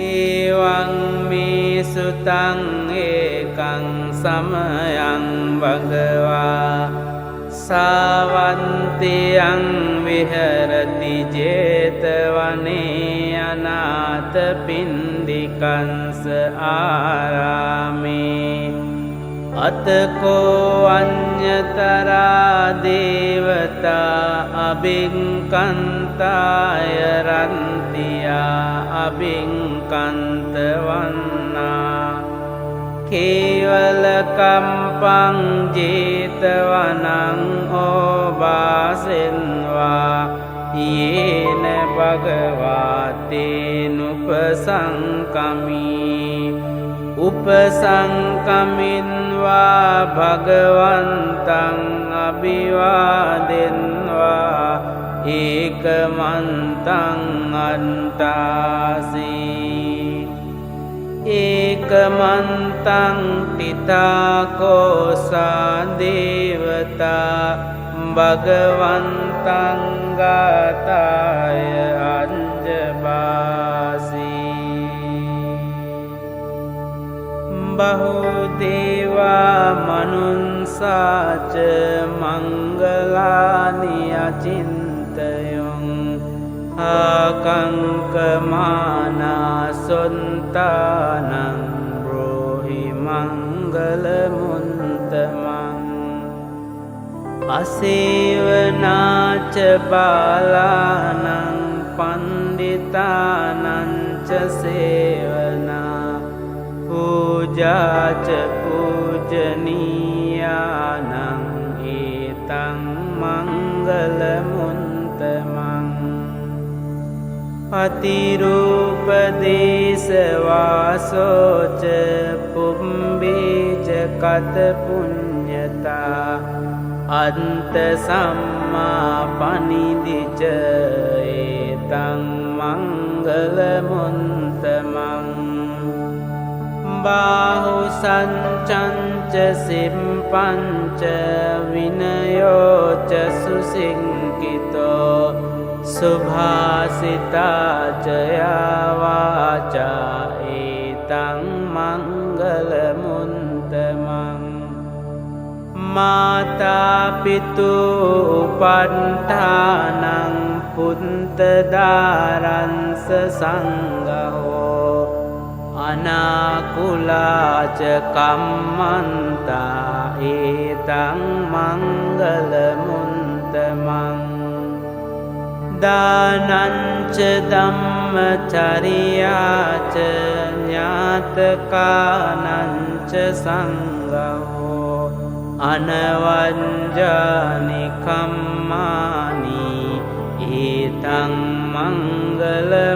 evaං me sutaං ekaං samayaං bhagavā සාවන්තියං විහෙරති 제තවනේ අනාථපිණ්ඩිකංස ආරාමේ අතකෝ අඤ්ඤතරා දේවතා අබින්කන්තාය රන්තියා අබින්කන්ත වන්නා කේවල කම්පං 제තවනං ඕවාසෙන්වා යේන භගවාතේනුපසංකමී උපසංකමින්වා භගවන්තං අභිවාදෙන්වා ඒකමන්තං අන්තාසී ඒකමන්තං තිතාකෝසා දේවතා භගවන්තං ගාතාය අංජබාසී බහුදේවා මනුන්සාච මංගලානි අචින්තයොං ආකංකමානා සොන්තානං බ්‍රෝහි මංගලමුන්තමං අසේවනාච බාලානං පණ්ඩිතානංච සේවනා පූජාච පූජනීයානං ඒතං මංගලමුන්තමං අතිරූපදේශවාසෝච පුම්බීජ කත පුඤ්ඤතා අන්ත සම්මා පනිදිච ඒතං මංගලමුන්තමං බාහු සංචංච සිම්පංච විනයෝච සුසිංකිතෝ සුභාසිතාචයාවාචා ඒතං මංගලමුන්තමං මාතාපිතු උපට්ඨානං පුන්තදාරංස සංඝෝ අනාකුලාච කම්මන්තා ඒතං මංගලමුන්තමං දානංච ධම්මචරියාච ඥාතකානංච සංඝෝ අනවංජානි කම්මානි ඒතං මංගලමුන්තමං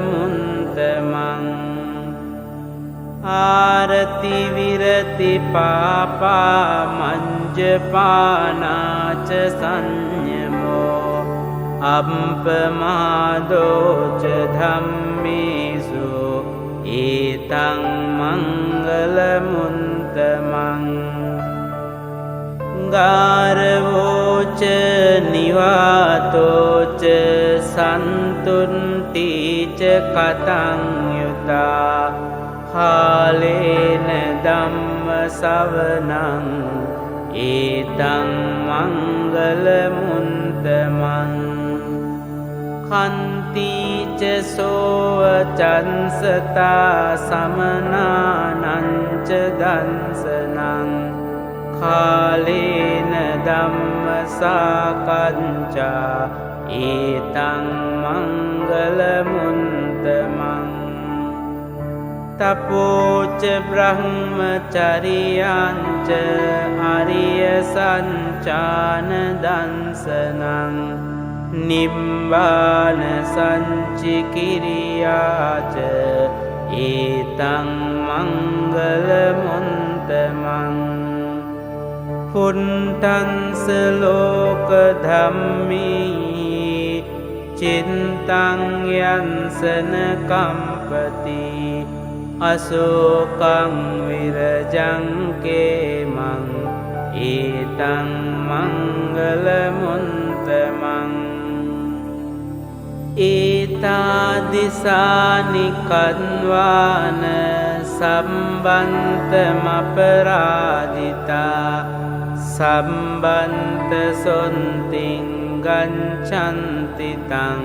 ආරති විරති පාපා මංජපානාච සංයමෝ අප්පමාදෝච ධම්මේසු ඒතං මංගලමුන්තමං ගාරවෝච නිවාතෝච සන්තුන්තිච කතං යුතා කාලේන ධම්ම සවනං ඒතං මංගලමුන්තමං කන්තිච සෝව චන්සතා සමනානංච දන්සනං කාලේන ධම්ම සාකච්ඡා ඒතං මංගලමුන්තමං තපෝච බ්‍රහ්මචරියංච අරිය සංචාන දන්සනං නිබ්බාන සංචිකිරියාච ඒතං මංගලමුන්තමං පුන්තංස ලෝක ධම්මී චින්තං යන්සන කම්පති අසෝකං විරජං කේමං ඒතං මංගලමුන්තමං ඒතාදිසානි කන්වාන සම්බන්තමපරාදිතා සම්බන්ත සොන්තිං ගංචන්තිතං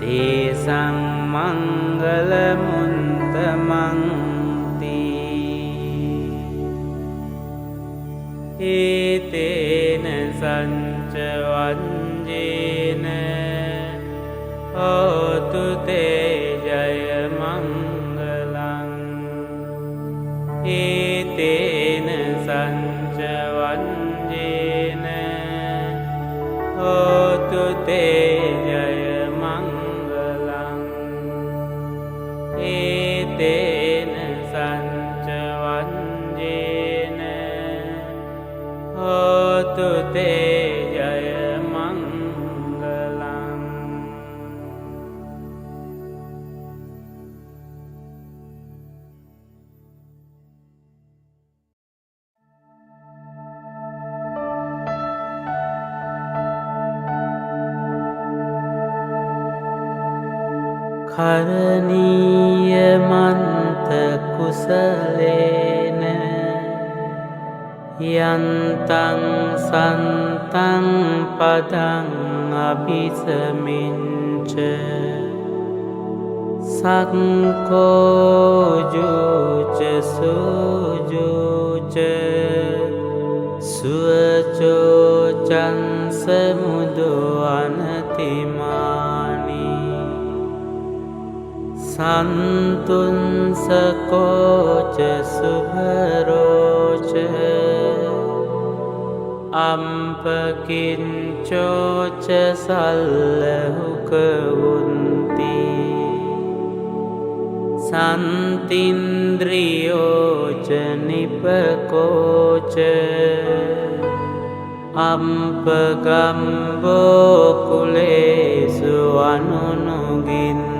තේසං මංගල මුන්තමන්ති ඒතේන සංච වංජේන හෝතු තේ ජය මංගලං ඒතේන සංච වංජේන හෝතු තේ ජය මංගලං ඒතේන සංච වංජේන හෝතු තේ ජය මංගලං කරණීයමන්ත කුසලේන යන්තං සන්තං පදං අභිසමින්ච සක්කෝජුච සුජුච සුවචෝචන් සමුදු අනතිමානි සන්තුන්සකෝච සුභරෝච අම්පකින්චෝච සල්ලහුකවුන්ති සන්තින්ද්‍රියෝච නිපකෝච අම්පගම්බෝකුලේසු අනුනුගින්දෝ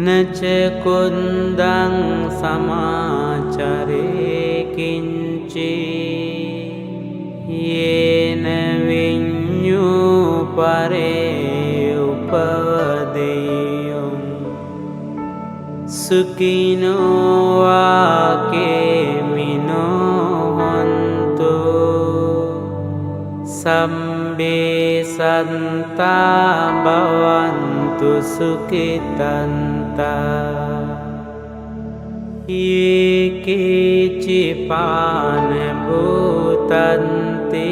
නචකුන්දං සමාචරේකින්චි යේන විඤ්ඤූ පරේ උපදේයොං සුඛිනෝ වාකේමිනෝ හන්තු සම්බේ සන්තා භවන්තු සුඛිතන්තා ඒකේචිපාන භූතන්ති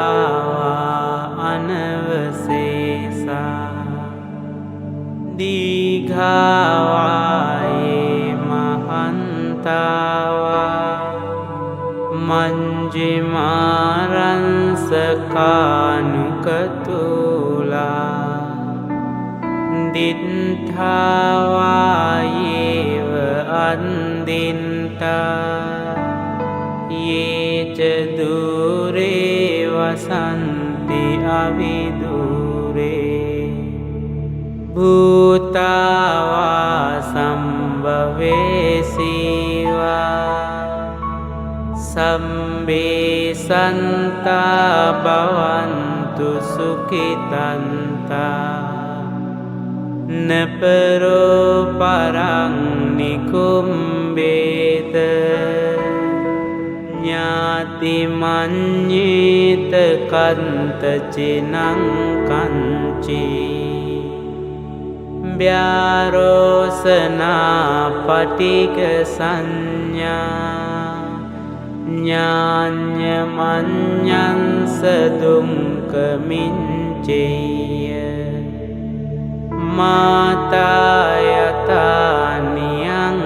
තසවාතාවරාවා අනවසේසා දීඝාවායේ මහන්තාවා මංජිමාරංසකානුකතුලා දිත්ථාවායේව අන්දින්තා යේච දුරේ වසන්ති අවිදුරේ භූතාවා සම්භවේසීවා සම්බේ සන්තා භවන්තු සුඛිතන්තා නපරෝ පරං නිකුම්බේත ඥාති මඤ්ඤේත කන්ත චිනං කංචි ව්‍යාරෝසනා පටික සංඥා ඥාඤ්ඤ මඤ්ඤංස දුක්ඛ මිච්ඡේය මාතා යතානියං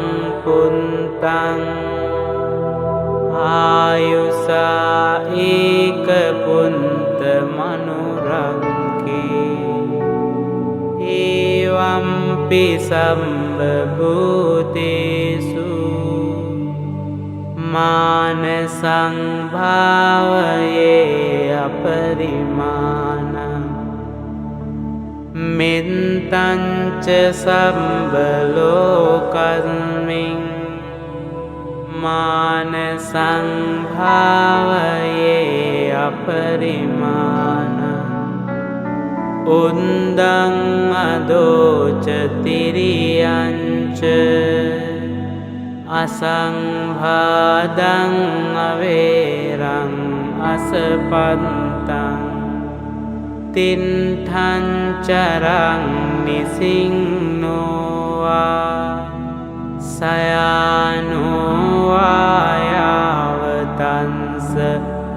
පුන්තං ආයුසා ඒක පුන්ත මනුරංකේ ඒවම්පි සම්බභූතේසු මාන සංභාවයේ අපරිමාණං මෙත්තංච සම්බලෝකස්මින් මාන සංභාවයේ අපරිමාණ උන්දං අදෝච තිරියංච අසංභාදං අවේරං අසපත්තං තින්ඨං චරං නිසින්නෝවා සයානෝවායාවතන්ස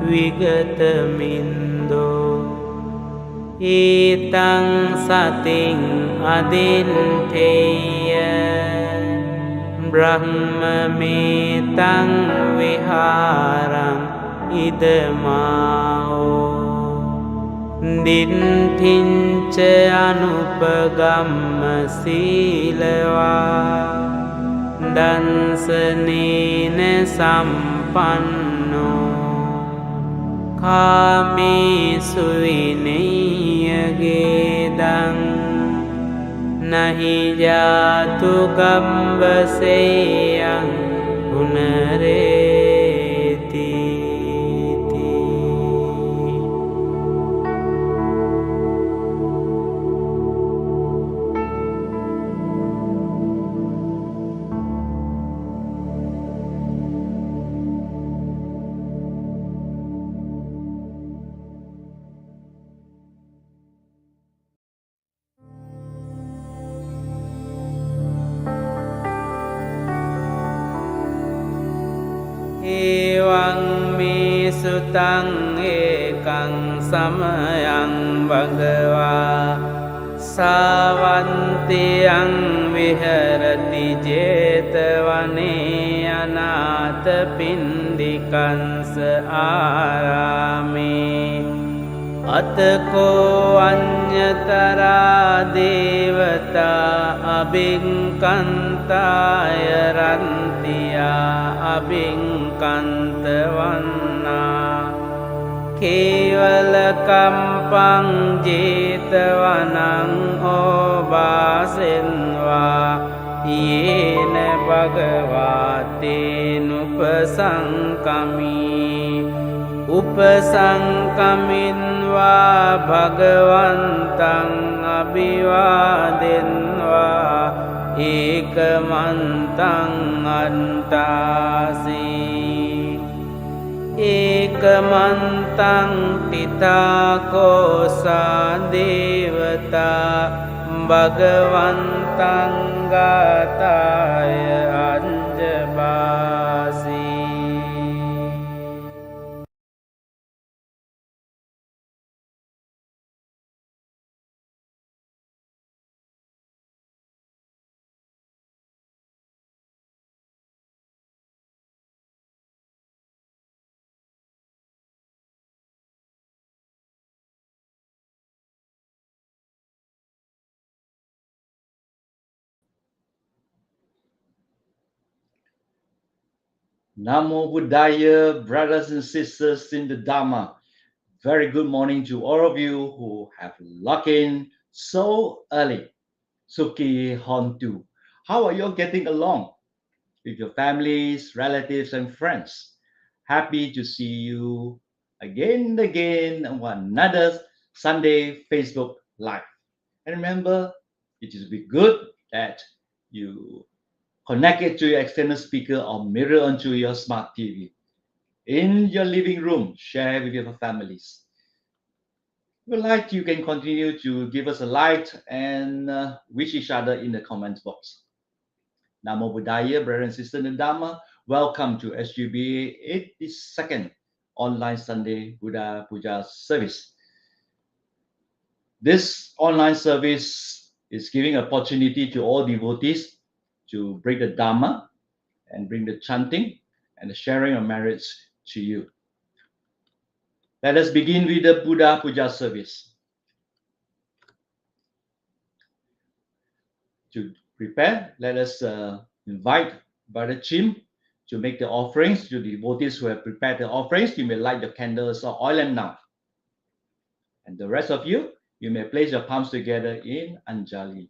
විගතමින්දෝ ඊතං සතින් අදින්ඨේය බ්‍රහ්මමේතං විහාරං ඉදමාහෝ දින්ඨින්ච අනුපගම්ම සීලවා දන්සනේන සම්පන්නෝ කාමේසු විනය්‍යගේදං නහි ජාතු ගම්බසේයං පුනරේති. එවං මේ සුතං ඒකං සමයං භගවා සාවන්තියං විහරති 제තවනේ අනාථ පින්ඩිකංස ආරාමේ අතකෝ අඤ්ඤතරා දේවතා අබින්කන්තාය රන්තියා අබින්කන්තවන්නා කේවල කම්පං 제තවනං ඕවාසෙන්වා යේන භගවාතේනුපසංකමී උපසංකමින්වා භගවන්තං අභිවාදෙන්වා ඒකමන්තං අන්තාසී ඒකමන්තං තිතාකෝසා දේවතා භගවන්තං ගාතාය අංජබාසී. Namo Buddhaya, brothers and sisters in the Dharma. Very good morning to all of you who have logged in so early. Suki Hontu. How are you all getting along with your families, relatives, and friends? Happy to see you again and again on another Sunday Facebook Live. And remember, it is be good that you connect it to your external speaker or mirror onto your smart TV. In your living room, share with your families. If you like, you can continue to give us a like and wish each other in the comments box. Namo Buddhaya, brother and sister in the Dharma. Welcome to SGBA 82nd Online Sunday Buddha Puja service. This online service is giving opportunity to all devotees to bring the Dharma and bring the chanting and the sharing of merits to you. Let us begin with the Buddha Puja service. To prepare, let us invite Brother Chim to make the offerings. To the devotees who have prepared the offerings, you may light the candles or oil lamp now. And the rest of you, you may place your palms together in Anjali.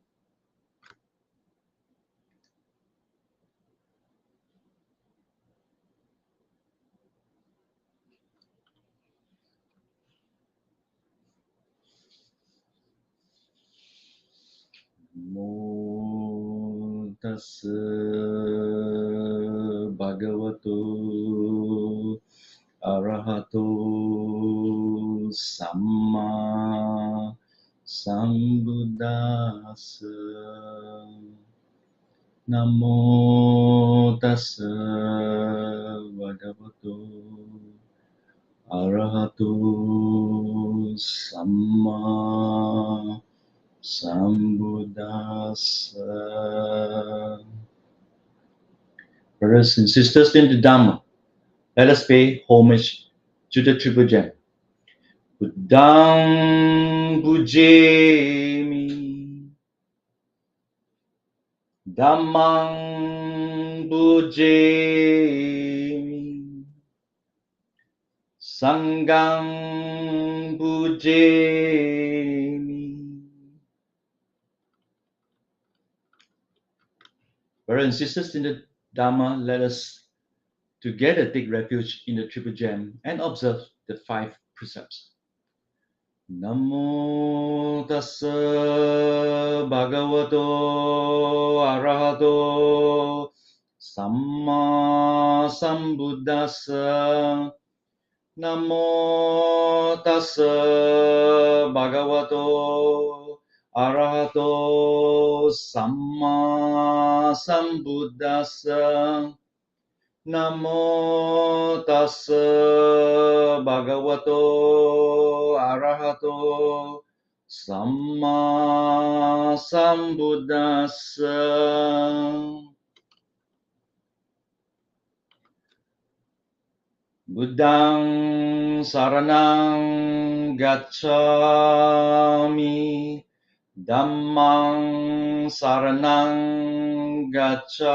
tassa bhagavato arahato samma sambuddhassa. Namo tassa bhagavato arahato samma sambuddhassa. Brothers and sisters in the Dhamma, let us pay homage to the Triple Gem. Buddhang Bujemi, Dhammang Bujemi, Sanghang Bujemi. Brothers and sisters in the Dhamma, let us together take refuge in the Triple Gem and observe the 5 precepts. Namo tassa bhagavato arahato samma sambuddhassa. Namo tassa bhagavato arahato samma sambuddhassa. Namo tassa bhagavato arahato samma sambuddhassa. Buddhang saranang gacchami, Dhammang saranang gacchami,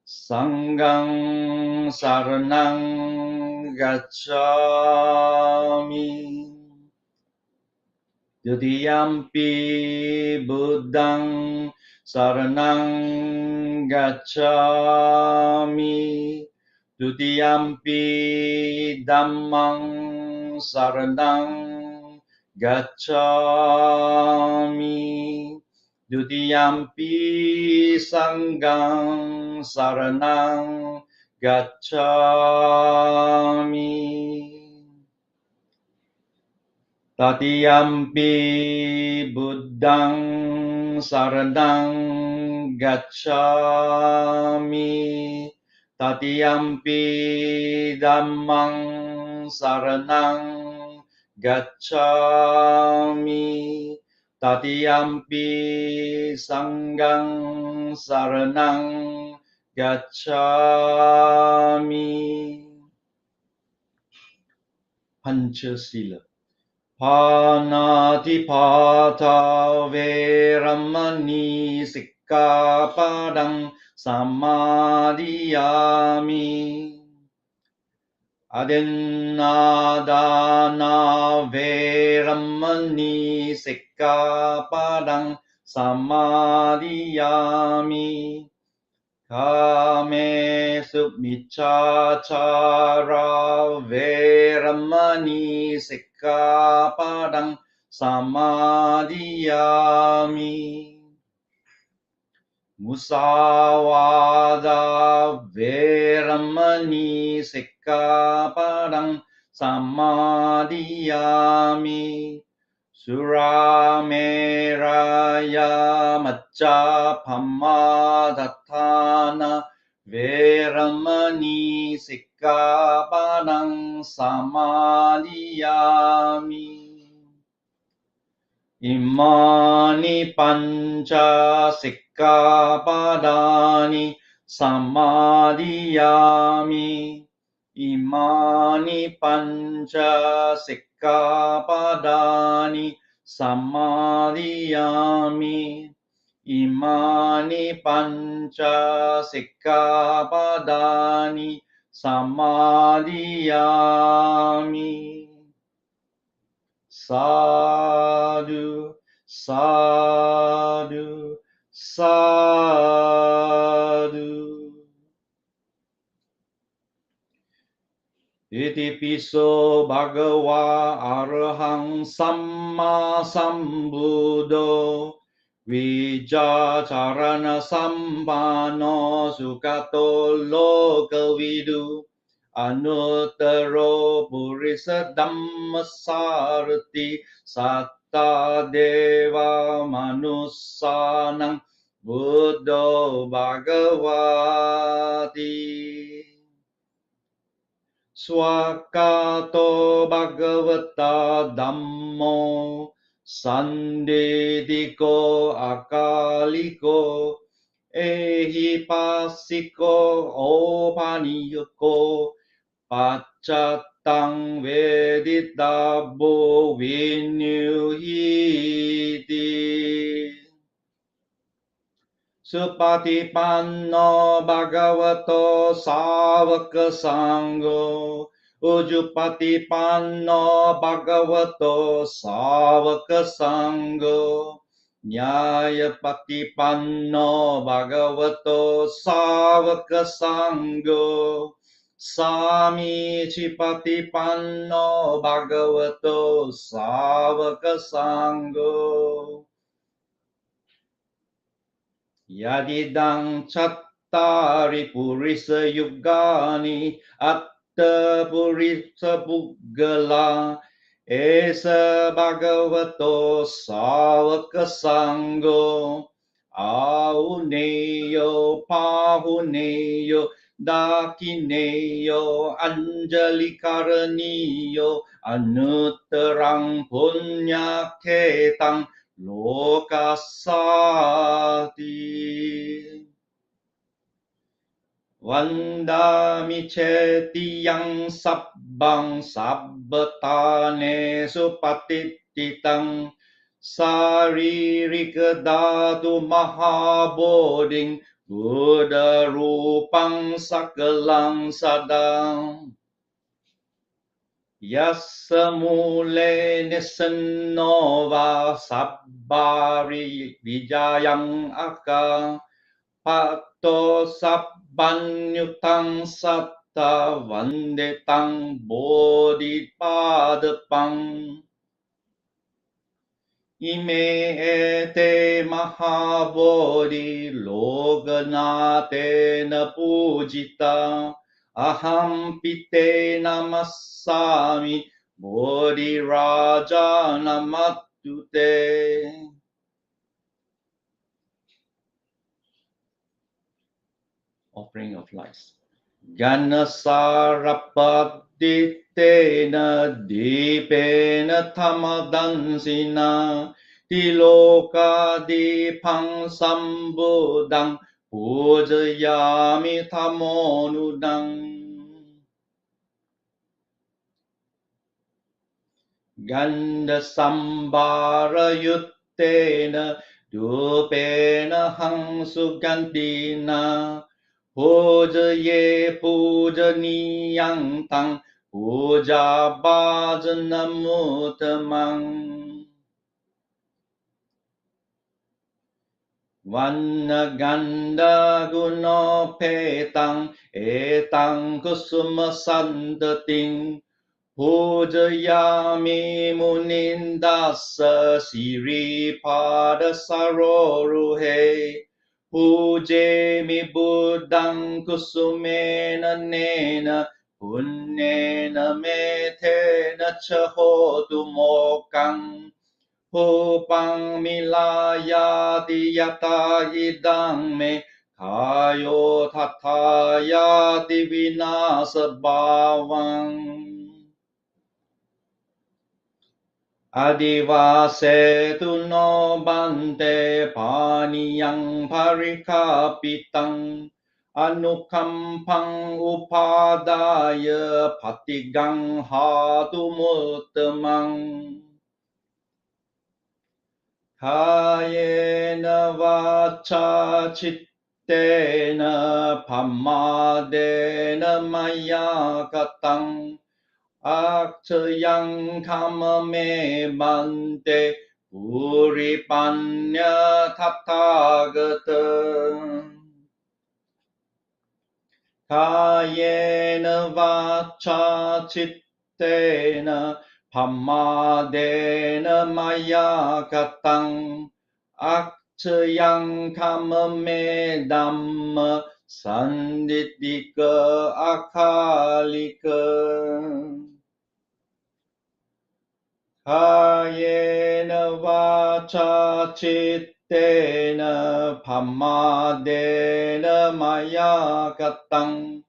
Sanghang saranang gacchami. Dutiyampi Buddhang saranang gacchami, Dutiyampi Dhammang saranang gacchami, Dutiyampi Sanghang saranang gacchami. Tatiyampi Buddhang saranang gacchami, Tatiyampi Dhammang saranang gacchami, Tatiyampi Sanghang saranang gacchami. Panchasila. Panatipata veramani sikkhapadang samadhiyami. Adinadana veramani sikkhapadang samadhiyami. Kame submichachara veramani sikkhapadang samadhiyami. Musawada veramani sikkhapadang samadhiyami. Surameraya Majjapamadathana veramani sikkhapadang samadhiyami. Imani panca sikkhapadani samadhiyami. Imani panca sikkhapadani samadhiyami. Imani panca sikkhapadani samadhiyami. Sadhu, sadhu, sadhu. Iti piso bhagava arahang samma sambuddho Vijacharana Sampano Sukato Lokavidu Anuttaro Purisa Dhammasarati Satta Deva Manusanang Buddho Bhagavati Swakato Bhagavata Dhammo Sandediko Akaliko Ehipasiko Opaniyoko Pachatang Veditabo Vinyuhiti Supatipanno Bhagavato Savaka Sangho Ujupatipanno Bhagavato Savaka Sangho Nyayapatipanno Bhagavato Savaka Sangho Samicipatipanno Bhagavato Savaka Sangho Yadidang chattari purisa yugani atta purisa puggala esa bhagavato savaka sangho auneyo pahuneyo dakineyo anjali karaniyo anuttarang punyaketang Lokasati Vandami cetiyang sabbang sabbatane supatititang Saririka dhatu mahaboding Buddha rupang sakalang sadang Yasamule nisanova sabbari vijayang aka pato sabbanyutang satta vandetang bodhipadapang ime ete mahabodhi loganate na pujita Aham pite namassami bodhi raja namatute. Offering of lights. Ganasarapatitena dipena tamadansina tiloka dipang sambudang Pujayami tamonudang Ganda sambara yuttena dupena hangsugantina Pujaye pujaniyang tang puja bhajanamutamang Vanaganda guno petang etang kusuma sandating Pujayami munindasa siripada saroruhe Pujemi buddhang kusumena nena punnena metena chahotu mokang Hupang milayati yata idang me kayo tatayati vinasa bhavang Adivasetu no bante paniyang parikapitang Anukampang upadaya patigang hatumutamang Kayena vacha chittena pamadena maya katang akchayang kamame bante puripanya tathagata Kayena vacha chittena Pamadena maya katang 这样他们没那么三的个阿卡里个。कायेन वाचा चित्तेन पमादेन मया गतं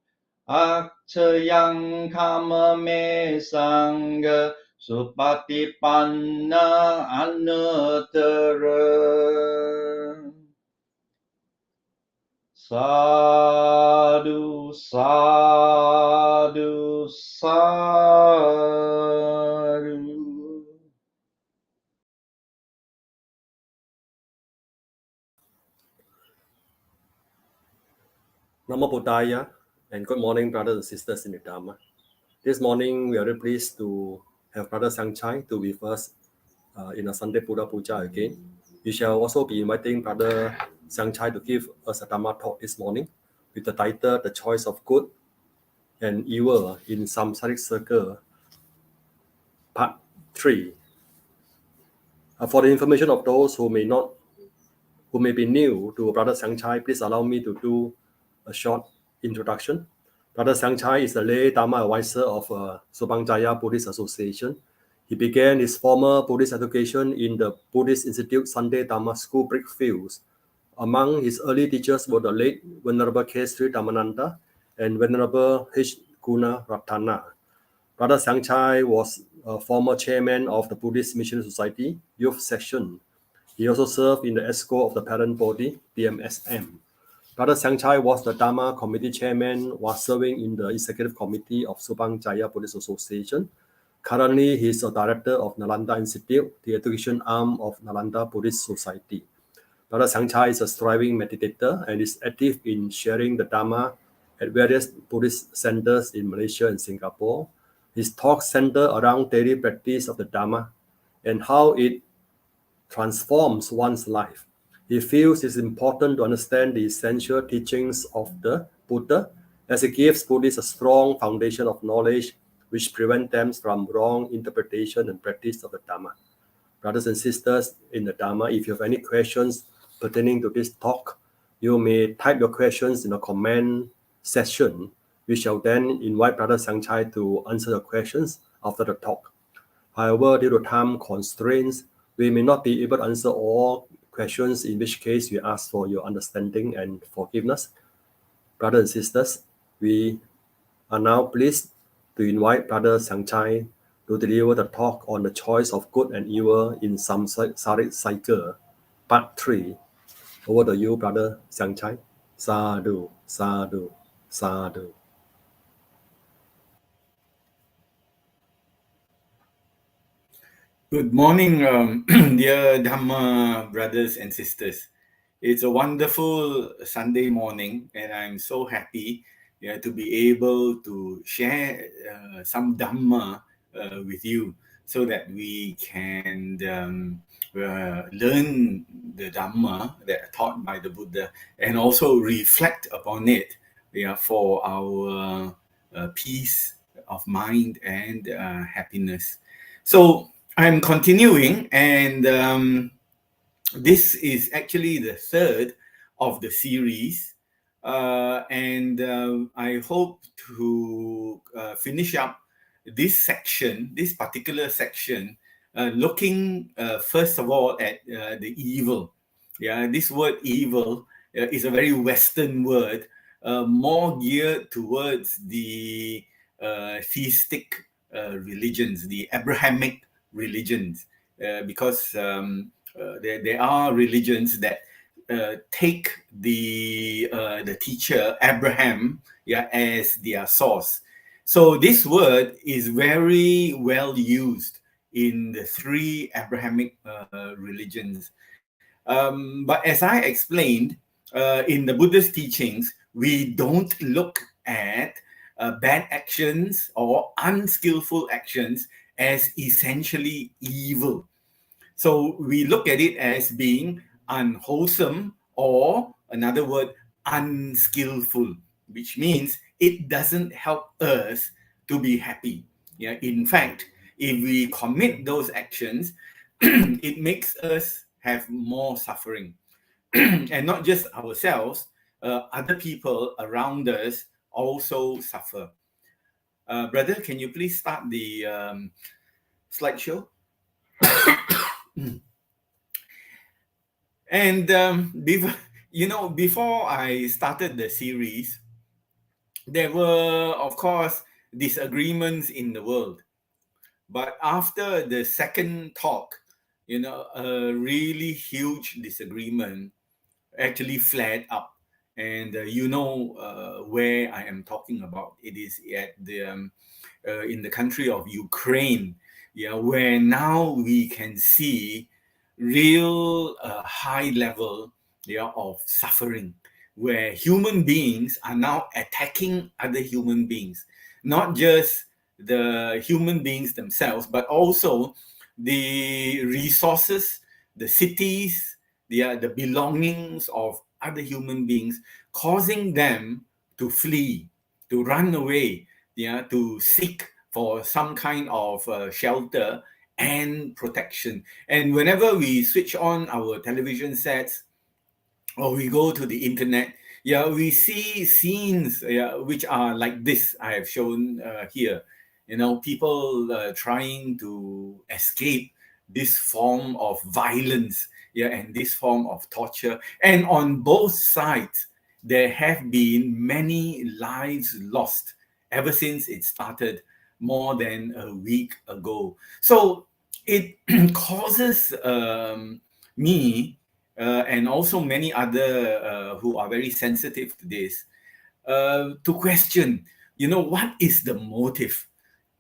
अक्षयं काममे संग supatipanna anuttara. Sadhu, sadhu, sadhu. Namo Buddhaya, and good morning, brothers and sisters in the Dharma. This morning, we are very pleased to have Brother Sangchai to be with us in a Sunday Buddha Puja again. We shall also be inviting Brother Sangchai to give us a Dharma talk this morning with the title, The Choice of Good and Evil in Samsaric Circle, Part 3. For the information of those who may be new to Brother Sangchai, please allow me to do a short introduction. Brother Sangchai is the lay Dharma advisor of Subang Jaya Buddhist Association. He began his formal Buddhist education in the Buddhist Institute Sunday Dharma School Brickfields. Among his early teachers were the late Venerable K. Sri Dhammananda and Venerable H. Guna Ratana. Brother Sangchai was a former chairman of the Buddhist Mission Society Youth Section. He also served in the ESCO of the parent body, BMSM. Brother Sangchai was the Dharma Committee Chairman while serving in the Executive Committee of Subang Jaya Buddhist Association. Currently, he is a director of Nalanda Institute, the education arm of Nalanda Buddhist Society. Brother Sangchai is a striving meditator and is active in sharing the Dharma at various Buddhist centers in Malaysia and Singapore. His talks center around daily practice of the Dharma and how it transforms one's life. He feels it's important to understand the essential teachings of the Buddha as it gives Buddhists a strong foundation of knowledge which prevent them from wrong interpretation and practice of the Dharma. Brothers and sisters in the Dharma, if you have any questions pertaining to this talk, you may type your questions in the comment section. We shall then invite Brother Sangchai to answer the questions after the talk. However, due to time constraints, we may not be able to answer all questions, in which case we ask for your understanding and forgiveness. Brothers and sisters, we are now pleased to invite Brother Sangchai to deliver the talk on the choice of good and evil in Samsaric Cycle, Part 3. Over to you, Brother Sangchai. Sadhu, sadhu, sadhu. Good morning, dear Dhamma brothers and sisters. It's a wonderful Sunday morning, and I'm so happy to be able to share some Dhamma with you so that we can learn the Dhamma that are taught by the Buddha and also reflect upon it for our peace of mind and happiness. So I'm continuing, and this is actually the third of the series, and I hope to finish up this particular section, looking first of all at the evil. Yeah, this word evil is a very Western word, more geared towards the theistic religions, the Abrahamic religions, because there are religions that take the teacher Abraham as their source. So this word is very well used in the three Abrahamic religions. But as I explained in the Buddhist teachings, we don't look at bad actions or unskillful actions as essentially evil. So we look at it as being unwholesome, or another word, unskillful, which means it doesn't help us to be happy. Yeah, in fact, if we commit those actions, it makes us have more suffering. and not just ourselves, other people around us also suffer. Brother, can you please start the slideshow? And before I started the series, there were, of course, disagreements in the world. But after the second talk, a really huge disagreement actually flared up. And where I am talking about. It is at the in the country of Ukraine, where now we can see real high level of suffering, where human beings are now attacking other human beings, not just the human beings themselves, but also the resources, the cities, the belongings of other human beings, causing them to flee, to run away, to seek for some kind of shelter and protection. And whenever we switch on our television sets or we go to the internet, we see scenes which are like this I have shown here. People trying to escape this form of violence, and this form of torture. And on both sides, there have been many lives lost ever since it started more than a week ago. So it causes me and also many other who are very sensitive to this to question, what is the motive?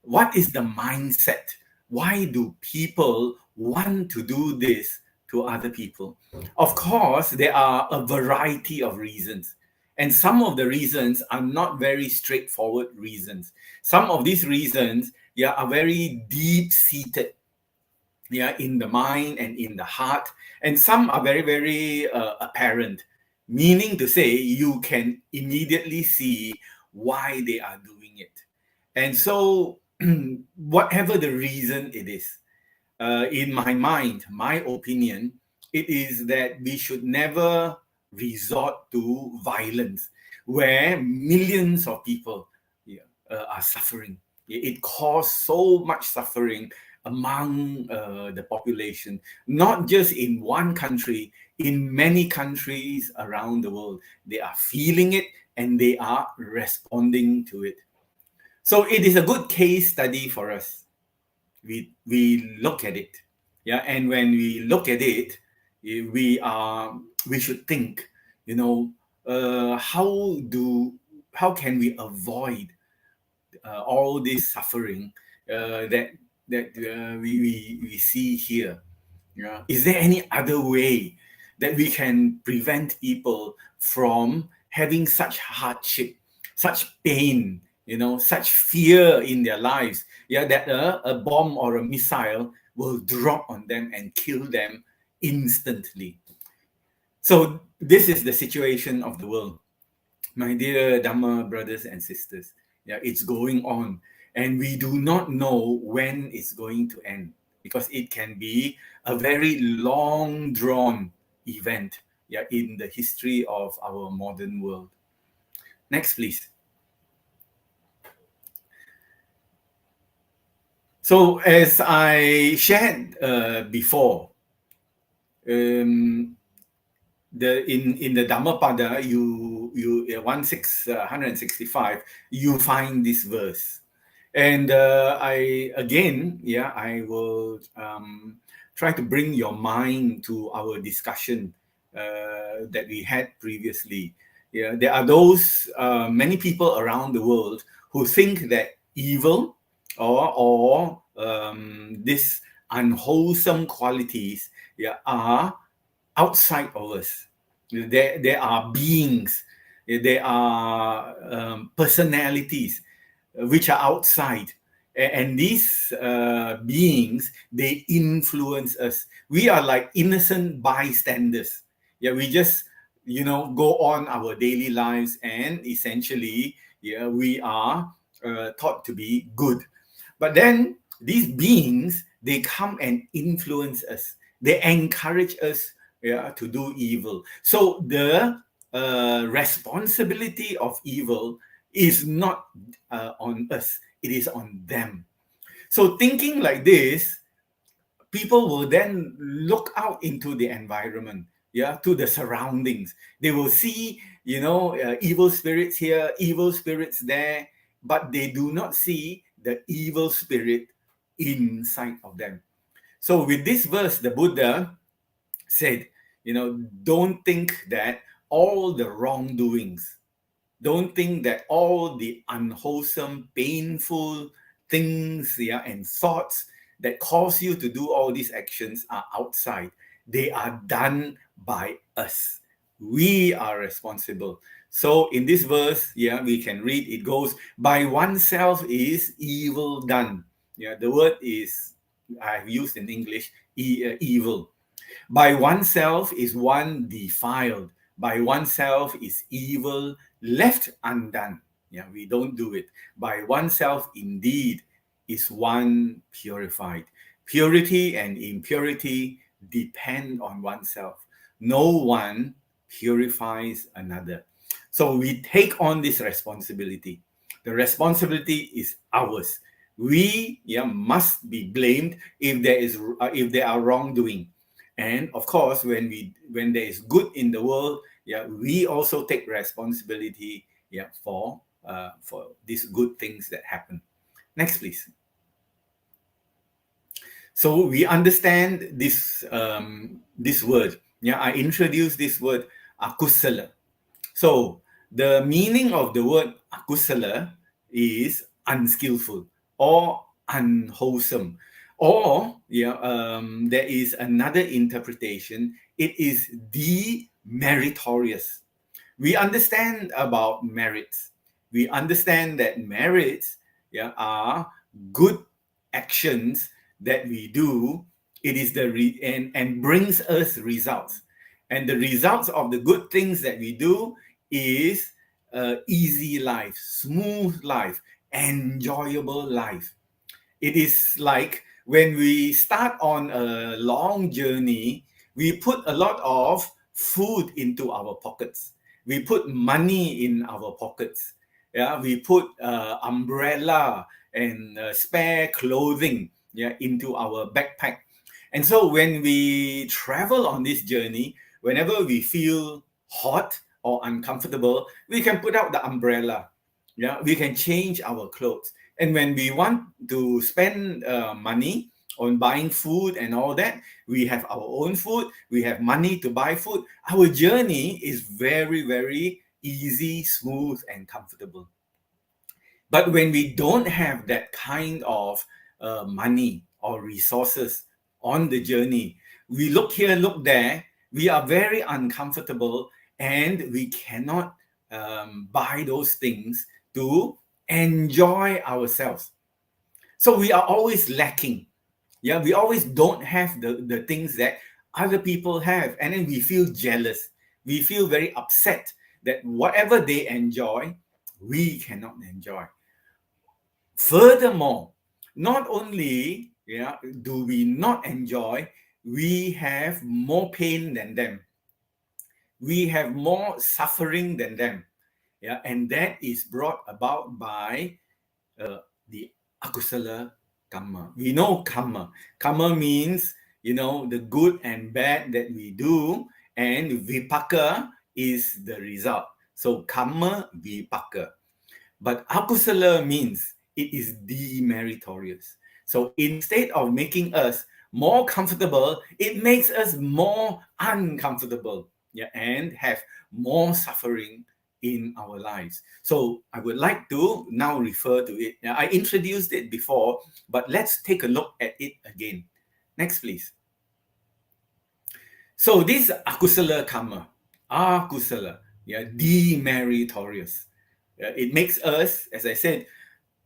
What is the mindset? Why do people want to do this to other people? Of course, there are a variety of reasons. And some of the reasons are not very straightforward reasons. Some of these reasons are very deep-seated in the mind and in the heart. And some are very, very apparent, meaning to say you can immediately see why they are doing it. And so whatever the reason it is, in my mind, my opinion, it is that we should never resort to violence where millions of people are suffering. It caused so much suffering among the population, not just in one country, in many countries around the world. They are feeling it and they are responding to it. So it is a good case study for us. We look at it, and when we look at it, we should think, how can we avoid all this suffering that we see here? Is there any other way that we can prevent people from having such hardship, such pain, such fear in their lives, that a bomb or a missile will drop on them and kill them instantly? So this is the situation of the world, my dear Dhamma brothers and sisters. It's going on, and we do not know when it's going to end, because it can be a very long drawn event in the history of our modern world. Next, please. So as I shared before, in the Dhammapada, you 165, you find this verse. And I will try to bring your mind to our discussion that we had previously. There are those many people around the world who think that evil or these unwholesome qualities are outside of us. There are beings, there are personalities which are outside, and these beings, they influence us. We are like innocent bystanders. We just go on our daily lives, and essentially we are thought to be good. But then these beings, they come and influence us. They encourage us to do evil. So the responsibility of evil is not on us, it is on them. So thinking like this, people will then look out into the environment, to the surroundings. They will see, evil spirits here, evil spirits there, but they do not see the evil spirit inside of them. So with this verse, the Buddha said, don't think that all the wrongdoings, don't think that all the unwholesome, painful things, and thoughts that cause you to do all these actions are outside. They are done by us. We are responsible. So in this verse, we can read, it goes, by oneself is evil done. The word is, I've used in English, evil. By oneself is one defiled. By oneself is evil left undone. We don't do it. By oneself indeed is one purified. Purity and impurity depend on oneself. No one purifies another. So we take on this responsibility. The responsibility is ours. We must be blamed if there are wrongdoing. And of course, when there is good in the world, we also take responsibility for these good things that happen. Next, please. So we understand this word. I introduced this word Agusala. So the meaning of the word Agusala is unskillful or unwholesome. Or there is another interpretation. It is demeritorious. We understand about merits. We understand that merits are good actions that we do. It is and brings us results. And the results of the good things that we do is easy life, smooth life, enjoyable life. It is like when we start on a long journey, we put a lot of food into our pockets. We put money in our pockets. We put umbrella and spare clothing into our backpack. And so when we travel on this journey, whenever we feel hot or uncomfortable, we can put out the umbrella. We can change our clothes. And when we want to spend money on buying food and all that, we have our own food, we have money to buy food. Our journey is very, very easy, smooth, and comfortable. But when we don't have that kind of money or resources on the journey, we look here, look there, we are very uncomfortable, and we cannot buy those things to enjoy ourselves. So we are always lacking. We always don't have the things that other people have. And then we feel jealous. We feel very upset that whatever they enjoy, we cannot enjoy. Furthermore, not only do we not enjoy, we have more pain than them. We have more suffering than them. And that is brought about by the Agusala karma. We know karma. Karma means, the good and bad that we do, and vipaka is the result. So karma, vipaka. But Agusala means it is demeritorious. So instead of making us more comfortable, it makes us more uncomfortable, and have more suffering in our lives. So I would like to now refer to it. Now, I introduced it before, but let's take a look at it again. Next, please. So this Agusala karma, demeritorious. It makes us, as I said,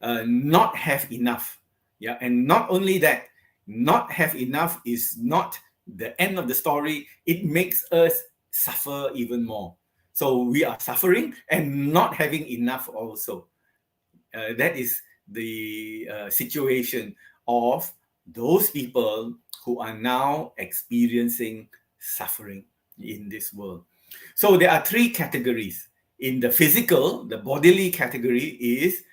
not have enough. And not only that, not have enough is not the end of the story. It makes us suffer even more. So we are suffering and not having enough also. That is the situation of those people who are now experiencing suffering in this world. So there are three categories. In the physical, the bodily category is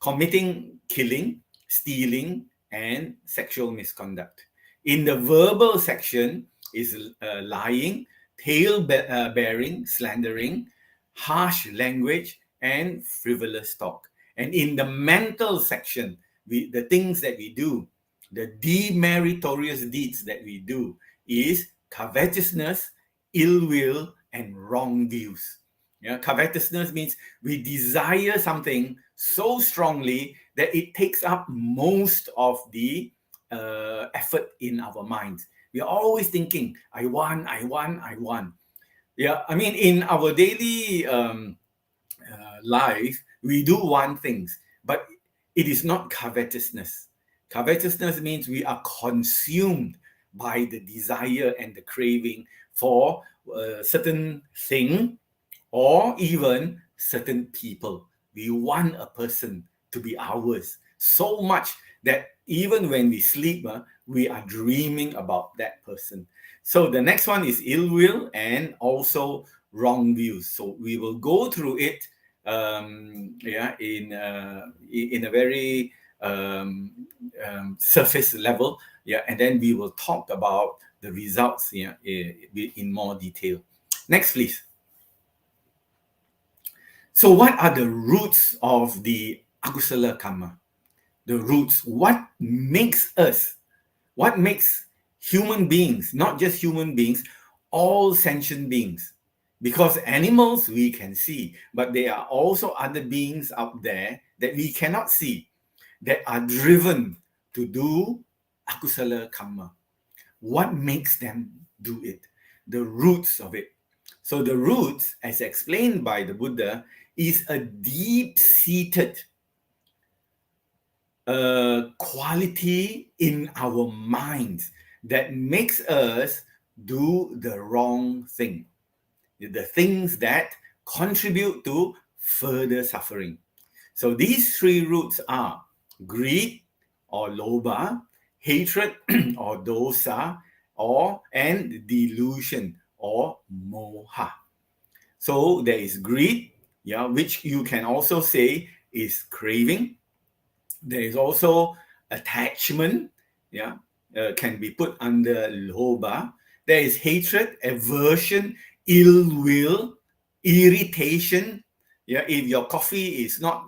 committing killing, stealing, and sexual misconduct. In the verbal section is lying, tale-bearing, slandering, harsh language, and frivolous talk. And in the mental section, the things that we do, the demeritorious deeds that we do is covetousness, ill will, and wrong views. Yeah, covetousness means we desire something so strongly that it takes up most of the effort in our minds. We are always thinking, I want. Yeah, I mean, in our daily life, we do want things, but it is not covetousness. Covetousness means we are consumed by the desire and the craving for a certain thing or even certain people. We want a person to be ours so much that even when we sleep, we are dreaming about that person. So the next one is ill will and also wrong views. So we will go through it in a very surface level, and then we will talk about the results in more detail. Next, please. So what are the roots of the Agusala karma? The roots, what makes human beings, not just human beings, all sentient beings? Because animals we can see, but there are also other beings out there that we cannot see that are driven to do Agusala karma. What makes them do it? The roots of it. So the roots, as explained by the Buddha, is a deep-seated quality in our minds that makes us do the wrong thing. The things that contribute to further suffering. So these three roots are greed or lobha, hatred or dosa, and delusion or moha. So there is greed, which you can also say is craving. There is also attachment, can be put under lobha. There is hatred, aversion, ill will, irritation. If your coffee is not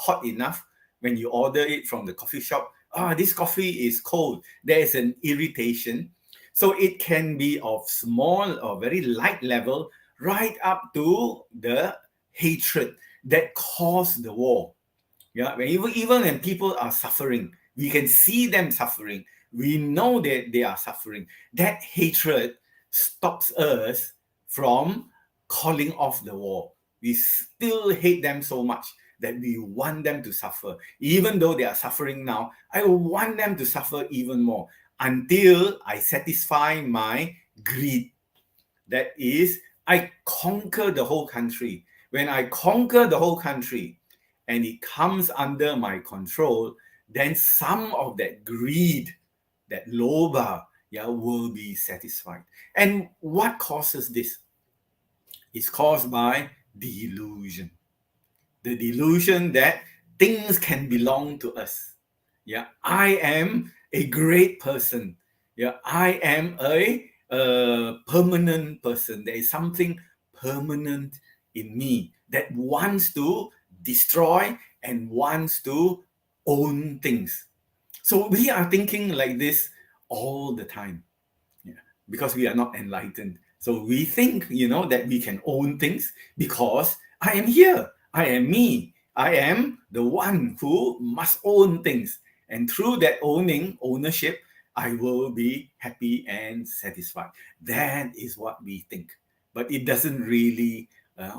hot enough when you order it from the coffee shop, this coffee is cold. There is an irritation. So it can be of small or very light level right up to the hatred that caused the war. Even when people are suffering, we can see them suffering. We know that they are suffering. That hatred stops us from calling off the war. We still hate them so much that we want them to suffer. Even though they are suffering now, I want them to suffer even more until I satisfy my greed. That is, I conquer the whole country. When I conquer the whole country and it comes under my control, then some of that greed, that lobha, will be satisfied. And what causes this? It's caused by delusion. The delusion that things can belong to us. I am a great person. I am a permanent person. There is something permanent in me that wants to destroy and wants to own things. So we are thinking like this all the time, because we are not enlightened. So we think, that we can own things because I am here. I am me. I am the one who must own things. And through that ownership, I will be happy and satisfied. That is what we think. But it doesn't really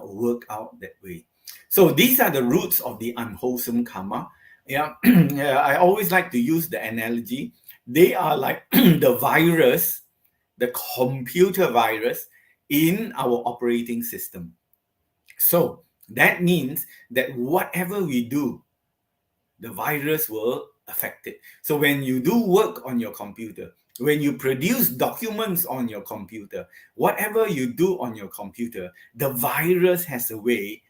work out that way. So these are the roots of the unwholesome karma. I always like to use the analogy. They are like the virus, the computer virus in our operating system. So that means that whatever we do, the virus will affected. So when you do work on your computer, when you produce documents on your computer, whatever you do on your computer, the virus has a way,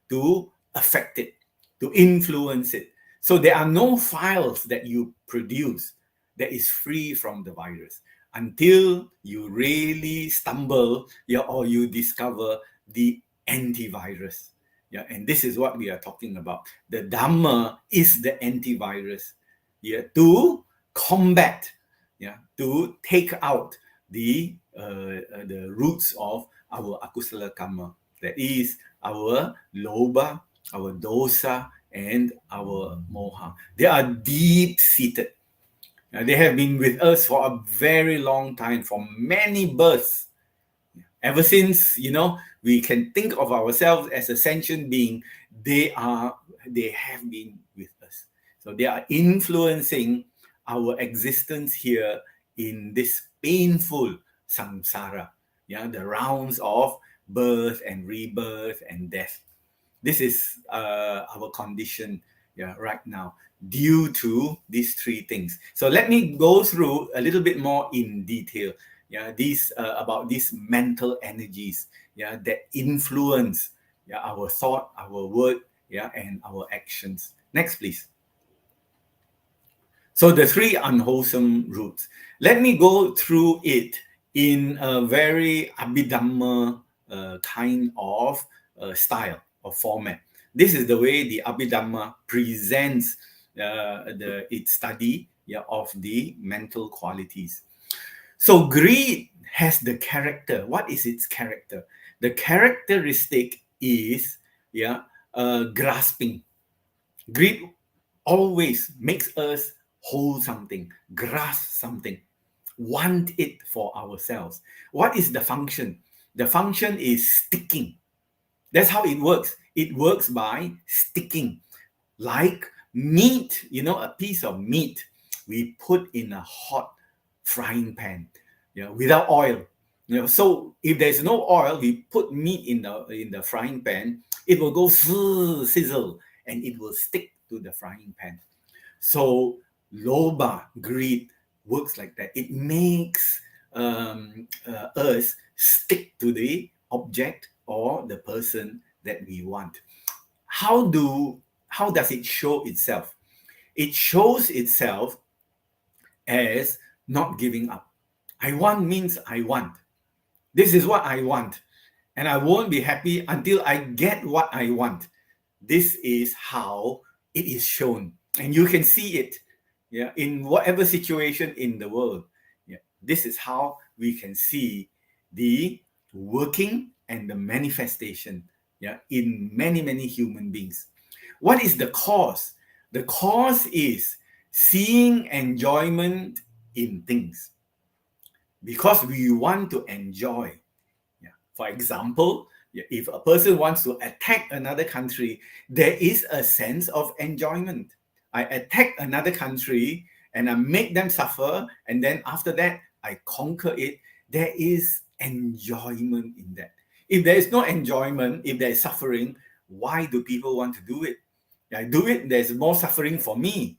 to affect it, to influence it. So there are no files that you produce that is free from the virus until you really stumble, or you discover the antivirus. And this is what we are talking about. The Dhamma is the antivirus, to combat, to take out the roots of our Agusala karma. That is our lobha, our dosa, and our moha. They are deep-seated. They have been with us for a very long time, for many births. Ever since, we can think of ourselves as a sentient being, they have been with us. So they are influencing our existence here in this painful samsara, the rounds of birth and rebirth and death. This is our condition, right now, due to these three things. So let me go through a little bit more in detail. These about these mental energies, that influence, our thought, our word, and our actions. Next, please. So the three unwholesome roots. Let me go through it in a very Abhidhamma kind of style or format. This is the way the Abhidhamma presents its study, of the mental qualities. So greed has the character. What is its character? The characteristic is grasping. Greed always makes us hold something, grasp something, want it for ourselves. What is the function? The function is sticking. That's how it works. It works by sticking. Like meat, a piece of meat we put in a hot frying pan, without oil. So if there's no oil, we put meat in the frying pan, it will go sizzle and it will stick to the frying pan. So lobha, greed, works like that. It makes us stick to the object or the person that we want. How does it show itself? It shows itself as not giving up. I want means I want. This is what I want. And I won't be happy until I get what I want. This is how it is shown. And you can see it, in whatever situation in the world. This is how we can see the working and the manifestation, in many, many human beings. What is the cause? The cause is seeing enjoyment in things, because we want to enjoy. For example, if a person wants to attack another country, there is a sense of enjoyment. I attack another country and I make them suffer, and then after that I conquer it. There is enjoyment in that. If there is no enjoyment, if there is suffering, why do people want to do it? I do it, there's more suffering for me.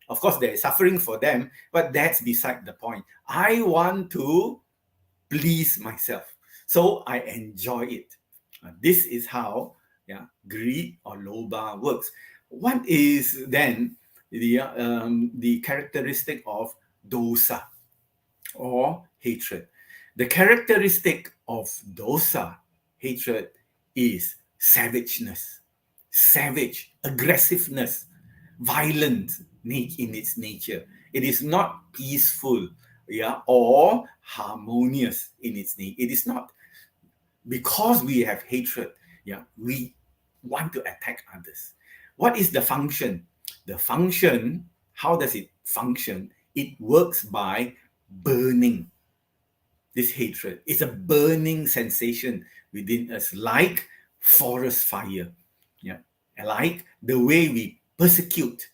Of course, there is suffering for them, but that's beside the point. I want to please myself, so I enjoy it. This is how greed or lobha works. What is then the characteristic of dosa or hatred? The characteristic of dosa, hatred, is savageness, savage, aggressiveness, violent in its nature. It is not peaceful, or harmonious in its nature. It is not. Because we have hatred, we want to attack others. What is the function? The function, how does it function? It works by burning. This hatred is a burning sensation within us, like forest fire, like the way we persecute.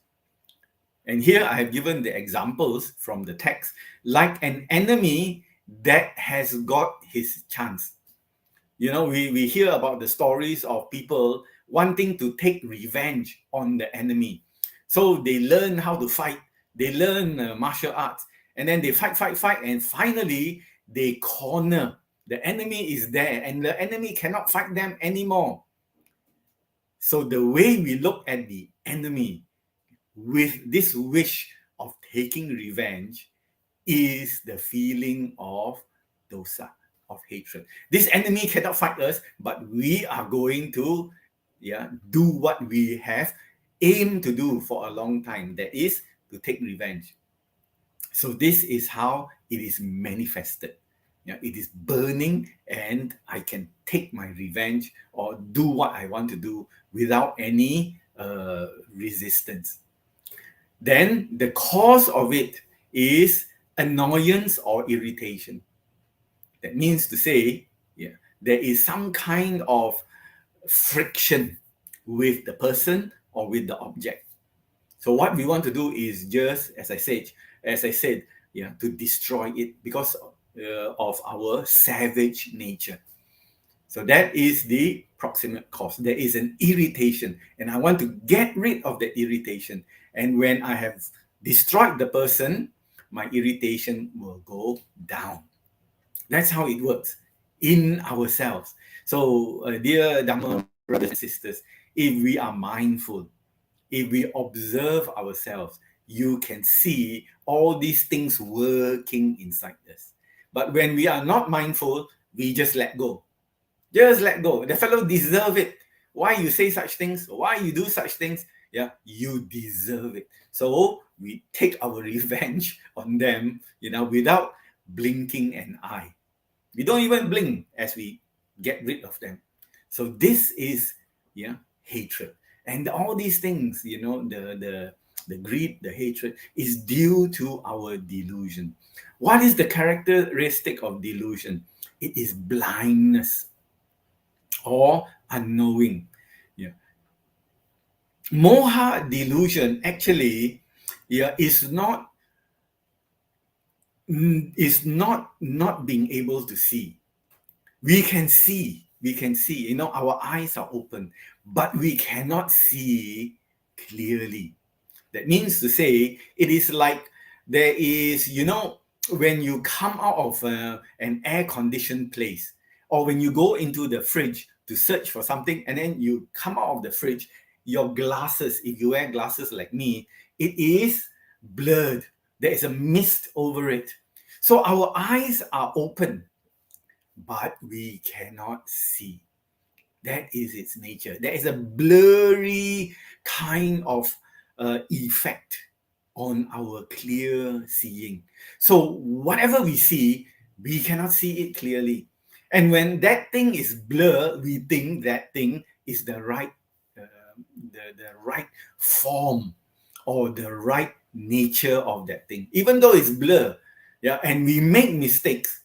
And here I have given the examples from the text, like an enemy that has got his chance. We hear about the stories of people wanting to take revenge on the enemy. So they learn how to fight. They learn martial arts, and then they fight, and finally they corner. The enemy is there, and the enemy cannot fight them anymore. So the way we look at the enemy with this wish of taking revenge is the feeling of dosa, of hatred. This enemy cannot fight us, but we are going to do what we have aimed to do for a long time, that is to take revenge. So this is how it is manifested. It is burning, and I can take my revenge or do what I want to do without any resistance. Then the cause of it is annoyance or irritation. That means to say, there is some kind of friction with the person or with the object. So what we want to do is just, as I said, to destroy it because of our savage nature. So that is the proximate cause. There is an irritation, and I want to get rid of the irritation. And when I have destroyed the person, my irritation will go down. That's how it works in ourselves. So, dear Dhamma brothers and sisters, if we are mindful, if we observe ourselves, you can see all these things working inside us. But when we are not mindful, we just let go. Just let go. The fellow deserve it. Why you say such things? Why you do such things? You deserve it. So we take our revenge on them, without blinking an eye. We don't even blink as we get rid of them. So this is hatred. And all these things, the greed, the hatred is due to our delusion. What is the characteristic of delusion? It is blindness or unknowing. Moha delusion actually is not being able to see. We can see, our eyes are open, but we cannot see clearly. That means to say, it is like there is, when you come out of an air-conditioned place, or when you go into the fridge to search for something, and then you come out of the fridge, your glasses, if you wear glasses like me, it is blurred. There is a mist over it. So our eyes are open, but we cannot see. That is its nature. There is a blurry kind of effect on our clear seeing. So whatever we see, we cannot see it clearly. And when that thing is blurred, we think that thing is the right form or the right nature of that thing, even though it's blurred. And we make mistakes.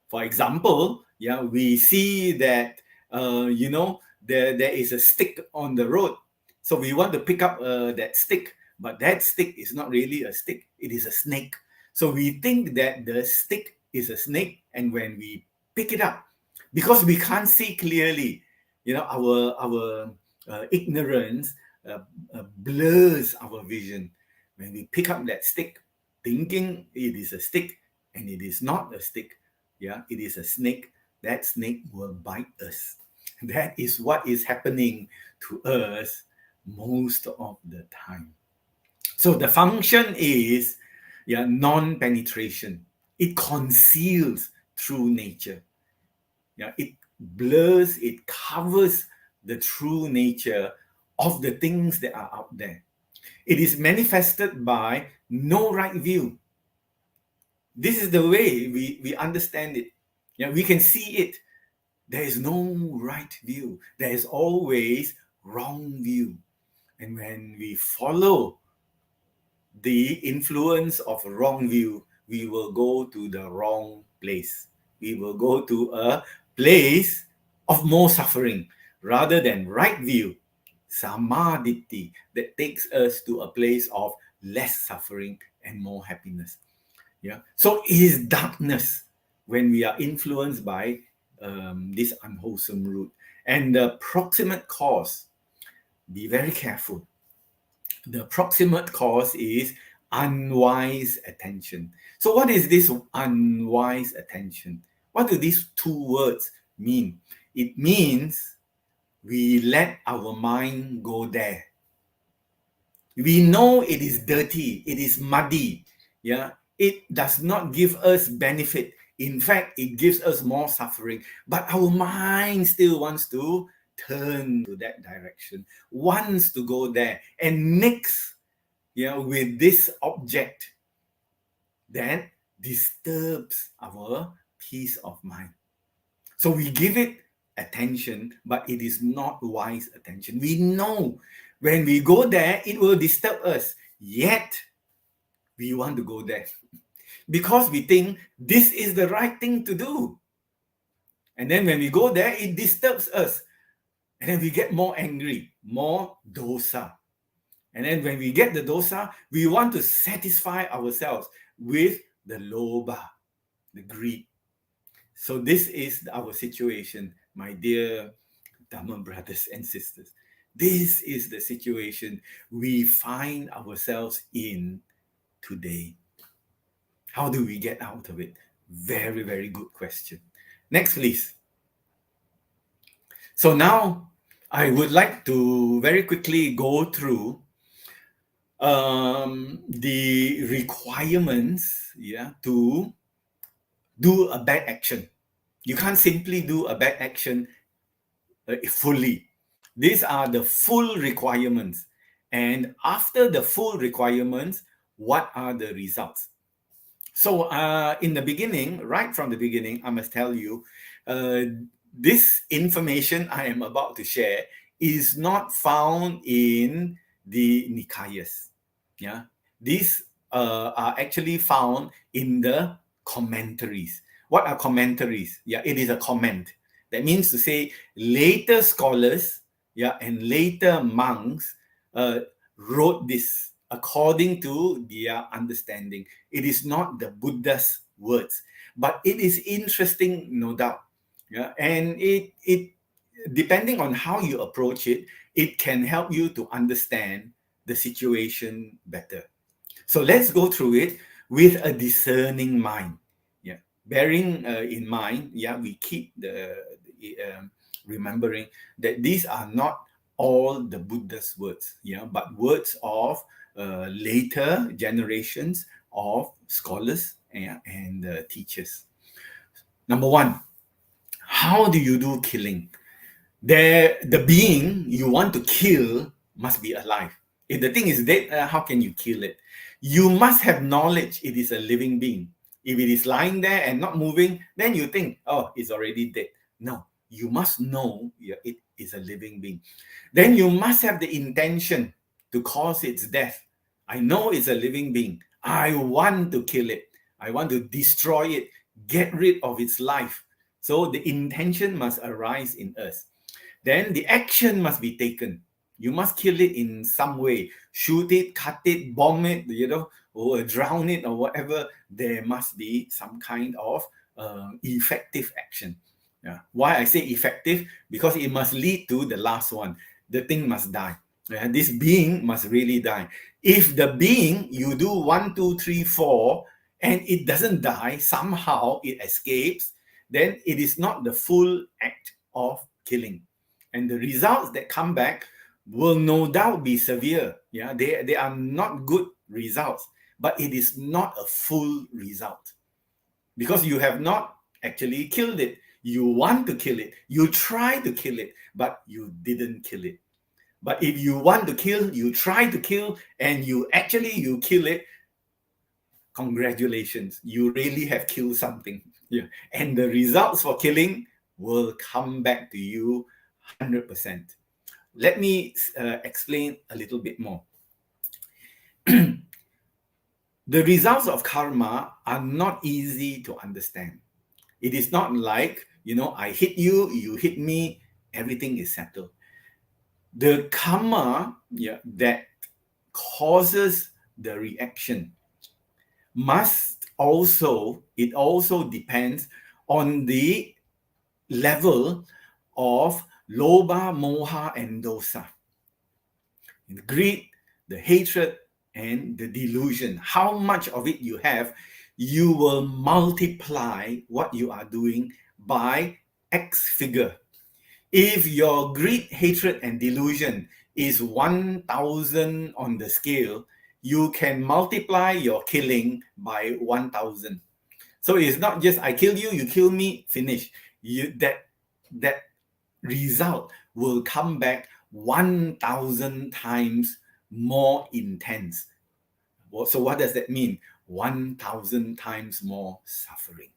For example, we see that there is a stick on the road, so we want to pick up that stick, but that stick is not really a stick, it is a snake. So we think that the stick is a snake, and when we pick it up, because we can't see clearly, our ignorance blurs our vision. When we pick up that stick, thinking it is a stick, and it is not a stick, it is a snake, that snake will bite us. That is what is happening to us most of the time. So the function is non-penetration. It conceals true nature. It blurs, it covers the true nature of the things that are out there. It is manifested by no right view. This is the way we understand it. We can see it. There is no right view. There is always wrong view. And when we follow the influence of wrong view, we will go to the wrong place. We will go to a place of more suffering rather than right view, samadhi, that takes us to a place of less suffering and more happiness. So it is darkness when we are influenced by this unwholesome root. And the proximate cause, be very careful. The proximate cause is unwise attention. So what is this unwise attention? What do these two words mean? It means we let our mind go there. We know it is dirty, it is muddy, yeah. It does not give us benefit. In fact, it gives us more suffering. But our mind still wants to turn to that direction, wants to go there and mix, with this object that disturbs our peace of mind. So we give it attention, but it is not wise attention. We know when we go there, it will disturb us. Yet, we want to go there because we think this is the right thing to do. And then when we go there, it disturbs us. And then we get more angry, more dosa. And then when we get the dosa, we want to satisfy ourselves with the lobha, the greed. So this is our situation, my dear Dhamma brothers and sisters. This is the situation we find ourselves in today. How do we get out of it? Very, very good question. Next, please. So now I would like to very quickly go through the requirements, to do a bad action. You can't simply do a bad action fully. These are the full requirements. And after the full requirements, what are the results? So in the beginning, right from the beginning, I must tell you, this information I am about to share is not found in the Nikayas. Yeah, these are actually found in the commentaries. What are commentaries? Yeah, it is a comment. That means to say later scholars, and later monks wrote this according to their understanding. It is not the Buddha's words, but it is interesting, no doubt. Yeah, and it depending on how you approach it, it can help you to understand the situation better. So let's go through it with a discerning mind. Yeah, bearing in mind, we keep remembering that these are not all the Buddha's words, but words of later generations of scholars and teachers. Number one, how do you do killing? The being you want to kill must be alive. If the thing is dead, how can you kill it? You must have knowledge it is a living being. If it is lying there and not moving, then you think, oh, it's already dead. No, you must know it is a living being. Then you must have the intention to cause its death. I know it's a living being. I want to kill it. I want to destroy it, get rid of its life. So the intention must arise in us. Then the action must be taken. You must kill it in some way. Shoot it, cut it, bomb it, or drown it or whatever. There must be some kind of effective action. Yeah. Why I say effective? Because it must lead to the last one. The thing must die. This being must really die. If the being, you do 1, 2, 3, 4, and it doesn't die, somehow it escapes, then it is not the full act of killing. And the results that come back will no doubt be severe. Yeah, they are not good results, but it is not a full result because you have not actually killed it. You want to kill it. You try to kill it, but you didn't kill it. But if you want to kill, you try to kill, and you kill it, congratulations, you really have killed something. Yeah. And the results for killing will come back to you 100%. Let me explain a little bit more. The results of karma are not easy to understand. It is not like, I hit you, you hit me, everything is settled. The karma that causes the reaction it also depends on the level of lobha, moha, and dosa. The greed, the hatred, and the delusion. How much of it you have, you will multiply what you are doing by X figure. If your greed, hatred, and delusion is 1,000 on the scale, you can multiply your killing by 1,000. So it's not just I kill you, you kill me, finish. That result will come back 1,000 times more intense. So what does that mean? 1,000 times more suffering.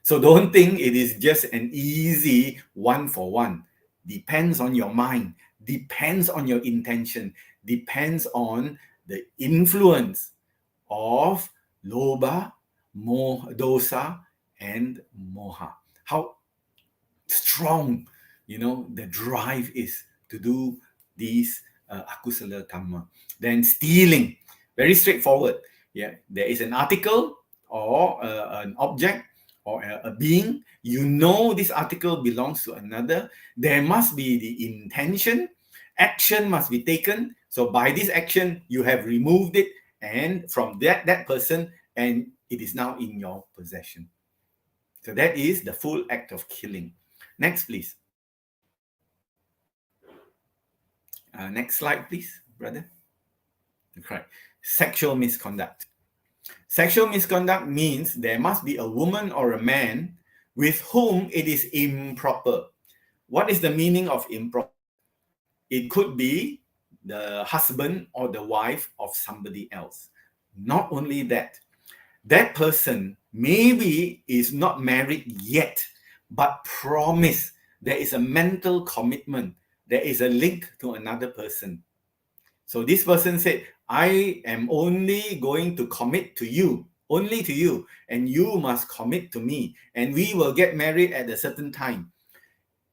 So don't think it is just an easy 1-for-1. Depends on your mind, depends on your intention, depends on the influence of lobha, dosa, and moha. How strong, the drive is to do these akusala karma. Then stealing, very straightforward. Yeah, there is an article or an object or a being. You know this article belongs to another. There must be the intention. Action must be taken. So by this action, you have removed it and from that person, and it is now in your possession. So that is the full act of killing. Next, please. Next slide, please, brother. Correct. Sexual misconduct. Sexual misconduct means there must be a woman or a man with whom it is improper. What is the meaning of improper? It could be the husband or the wife of somebody else. Not only that, that person maybe is not married yet, but promise there is a mental commitment. There is a link to another person. So this person said, I am only going to commit to you, only to you, and you must commit to me, and we will get married at a certain time.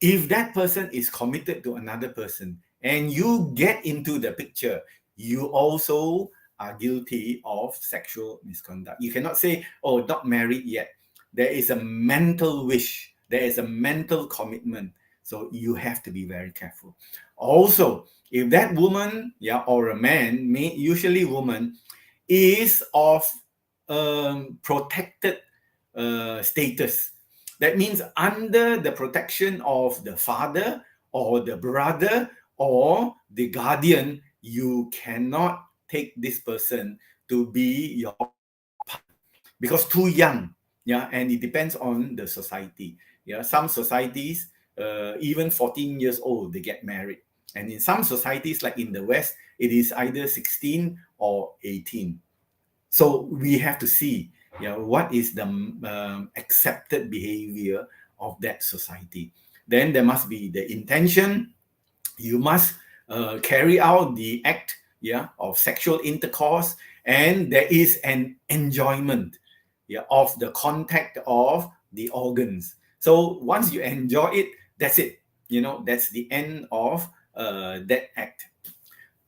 If that person is committed to another person and you get into the picture, you also are guilty of sexual misconduct. You cannot say, oh, not married yet. There is a mental wish. There is a mental commitment. So you have to be very careful. Also, if that woman, or a man, usually woman, is of protected status, that means under the protection of the father or the brother or the guardian, you cannot take this person to be your partner because too young. And it depends on the society. Some societies, even 14 years old, they get married. And in some societies, like in the West, it is either 16 or 18. So we have to see what is the accepted behavior of that society. Then there must be the intention. You must carry out the act of sexual intercourse, and there is an enjoyment of the contact of the organs. So once you enjoy it, that's it. That's the end of that act.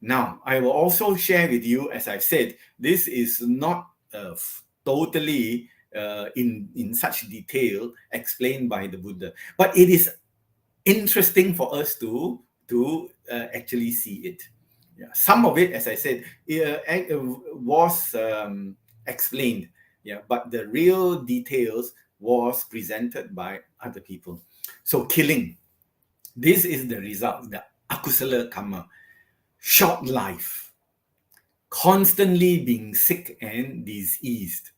Now, I will also share with you, as I said, this is not totally in such detail explained by the Buddha, but it is interesting for us to actually see it. Some of it, as I said, was explained, but the real details was presented by other people. So killing, this is the result, the akusala karma. Short life, constantly being sick and diseased,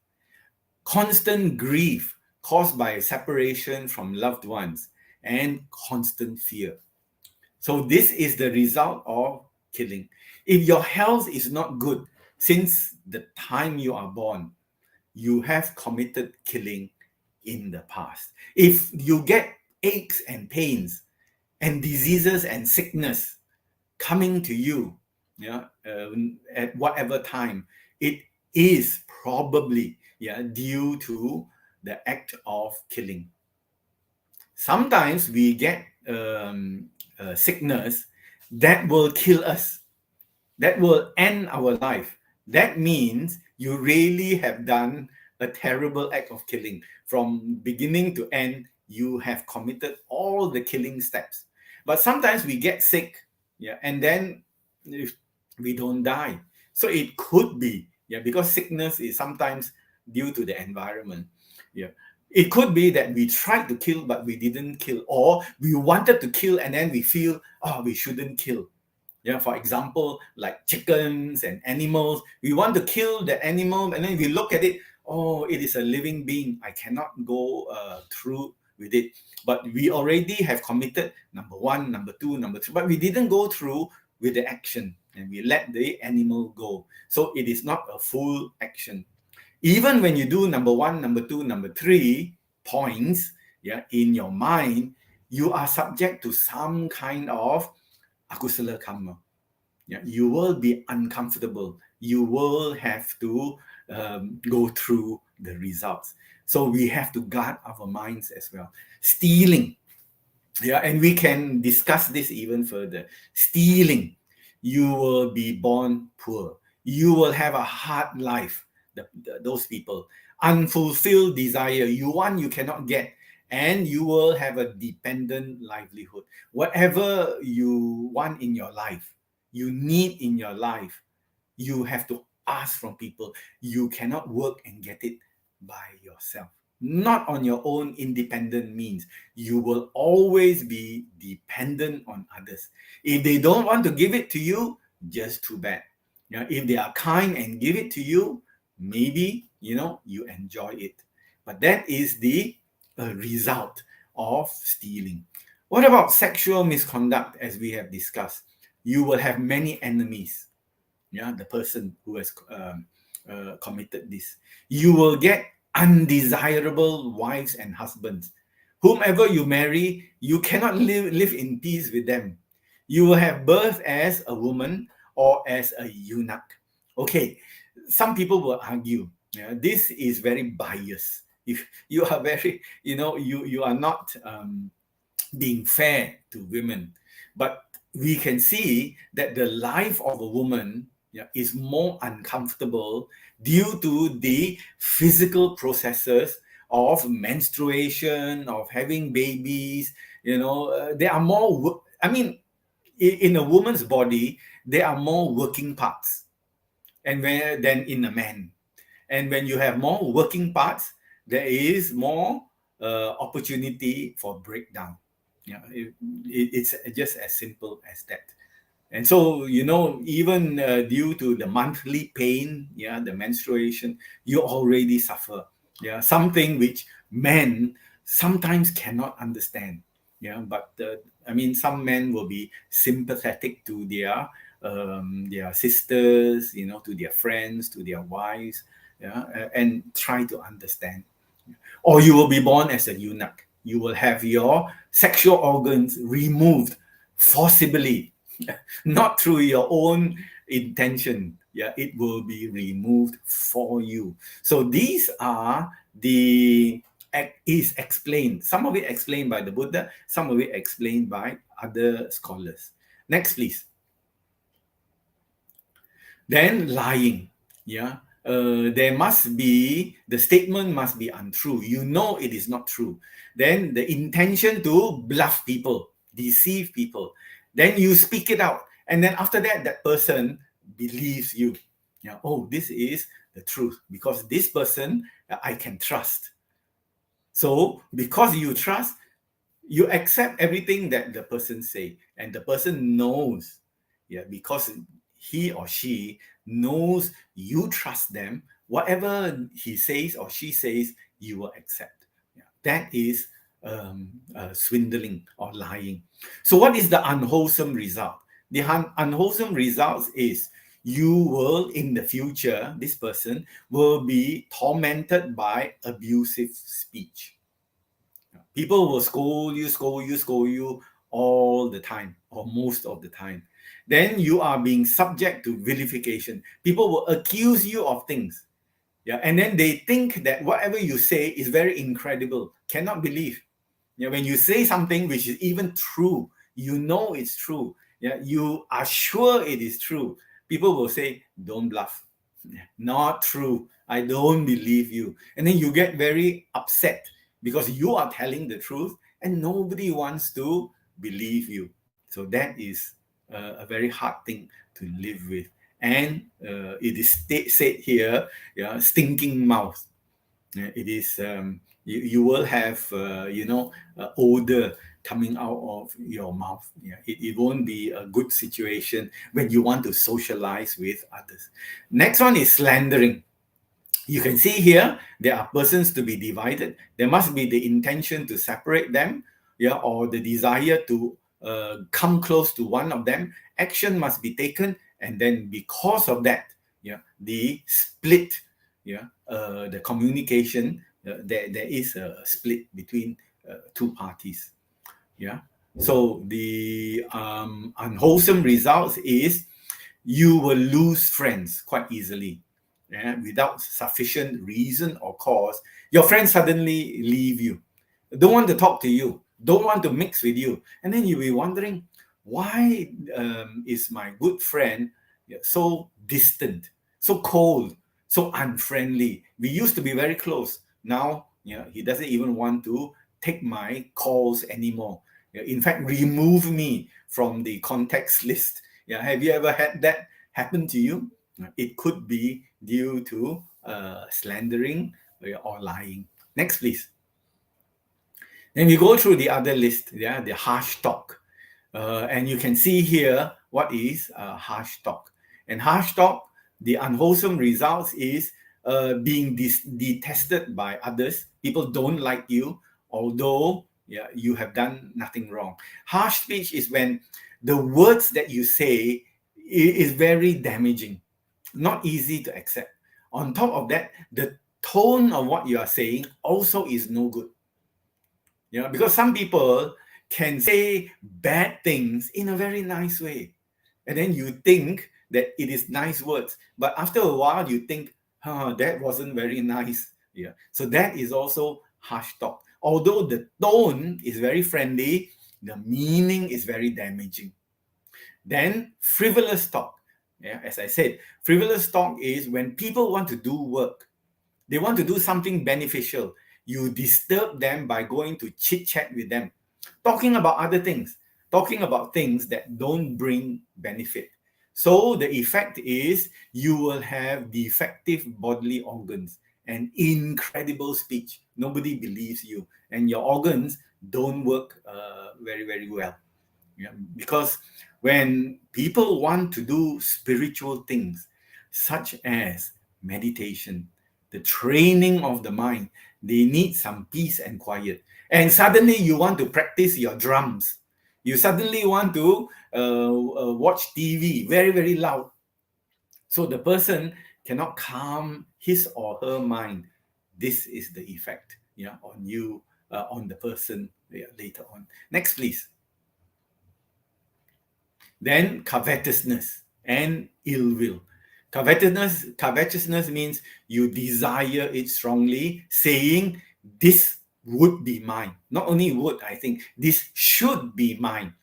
constant grief caused by separation from loved ones, and constant fear. So this is the result of killing. If your health is not good since the time you are born, you have committed killing in the past. If you get aches and pains and diseases and sickness coming to you at whatever time, it is probably due to the act of killing. Sometimes we get sickness that will kill us, that will end our life. That means you really have done a terrible act of killing. From beginning to end, you have committed all the killing steps. But sometimes we get sick, and then we don't die. So it could be, because sickness is sometimes due to the environment. It could be that we tried to kill, but we didn't kill, or we wanted to kill and then we feel, we shouldn't kill. For example, like chickens and animals, we want to kill the animal and then we look at it, it is a living being, I cannot go through with it. But we already have committed number 1, number 2, number 3, but we didn't go through with the action and we let the animal go. So it is not a full action. Even when you do number 1, number 2, number 3 points, in your mind, you are subject to some kind of Agusala karma. You will be uncomfortable. You will have to go through the results. So we have to guard our minds as well. Stealing. And we can discuss this even further. Stealing. You will be born poor. You will have a hard life. Those people. Unfulfilled desire. You want, you cannot get. And you will have a dependent livelihood. Whatever you want in your life, you need in your life, you have to ask from people. You cannot work and get it by yourself. Not on your own independent means. You will always be dependent on others. If they don't want to give it to you, just too bad. If they are kind and give it to you, maybe, you enjoy it. But that is the result of stealing. What about sexual misconduct, as we have discussed? You will have many enemies. The person who has committed this. You will get undesirable wives and husbands. Whomever you marry, you cannot live in peace with them. You will have birth as a woman or as a eunuch. Okay, some people will argue, this is very biased. If you are very, you are not being fair to women. But we can see that the life of a woman is more uncomfortable due to the physical processes of menstruation, of having babies. There are more, in a woman's body, there are more working parts than in a man. And when you have more working parts, there is more opportunity for breakdown. It's just as simple as that. And so, even due to the monthly pain, the menstruation, you already suffer. Something which men sometimes cannot understand. But some men will be sympathetic to their sisters, to their friends, to their wives, and try to understand. Or you will be born as a eunuch. You will have your sexual organs removed forcibly, not through your own intention. It will be removed for you. So these are is explained. Some of it explained by the Buddha, some of it explained by other scholars. Next, please. Then lying. The statement must be untrue. It is not true. Then the intention to bluff people, deceive people. Then you speak it out. And then after that person believes you. This is the truth. Because this person, I can trust. So because you trust, you accept everything that the person say. And the person knows. Because he or she knows you trust them, whatever he says or she says, you will accept. That is swindling or lying. So what is the unwholesome result? The unwholesome result is you will, in the future, this person will be tormented by abusive speech. People will scold you all the time or most of the time. Then you are being subject to vilification. People will accuse you of things. And then they think that whatever you say is very incredible, cannot believe. When you say something which is even true, it's true. You are sure it is true. People will say, don't bluff. Not true. I don't believe you. And then you get very upset because you are telling the truth and nobody wants to believe you. So that is a very hard thing to live with. And it is said here, yeah, stinking mouth. It is you will have odor coming out of your mouth. Yeah, it won't be a good situation when you want to socialize with others. Next one is slandering. You can see here there are persons to be divided. There must be the intention to separate them, yeah, or the desire to come close to one of them. Action must be taken, and then because of that, yeah, the split, yeah, the communication, there is a split between two parties. Yeah. So the unwholesome results is you will lose friends quite easily. Yeah, without sufficient reason or cause, your friends suddenly leave you, don't want to talk to you, don't want to mix with you, and then you'll be wondering, why is my good friend so distant, so cold, so unfriendly? We used to be very close. Now, he doesn't even want to take my calls anymore. In fact, remove me from the contacts list. Have you ever had that happen to you? It could be due to slandering or lying. Next, please. Then we go through the other list, the harsh talk. And you can see here what is harsh talk. And harsh talk, the unwholesome results is being detested by others. People don't like you, although you have done nothing wrong. Harsh speech is when the words that you say is very damaging, not easy to accept. On top of that, the tone of what you are saying also is no good. Because some people can say bad things in a very nice way, and then you think that it is nice words, but after a while you think, that wasn't very nice. So that is also harsh talk. Although the tone is very friendly, the meaning is very damaging. Then frivolous talk. As I said, frivolous talk is when people want to do work. They want to do something beneficial. You disturb them by going to chit-chat with them, talking about other things, talking about things that don't bring benefit. So the effect is you will have defective bodily organs and incredible speech. Nobody believes you, and your organs don't work very, very well. Because when people want to do spiritual things, such as meditation, the training of the mind, they need some peace and quiet. And suddenly you want to practice your drums. You suddenly want to watch TV very, very loud. So the person cannot calm his or her mind. This is the effect on you, on the person later on. Next, please. Then covetousness and ill will. Covetousness means you desire it strongly, saying this would be mine. Not only would, I think this should be mine.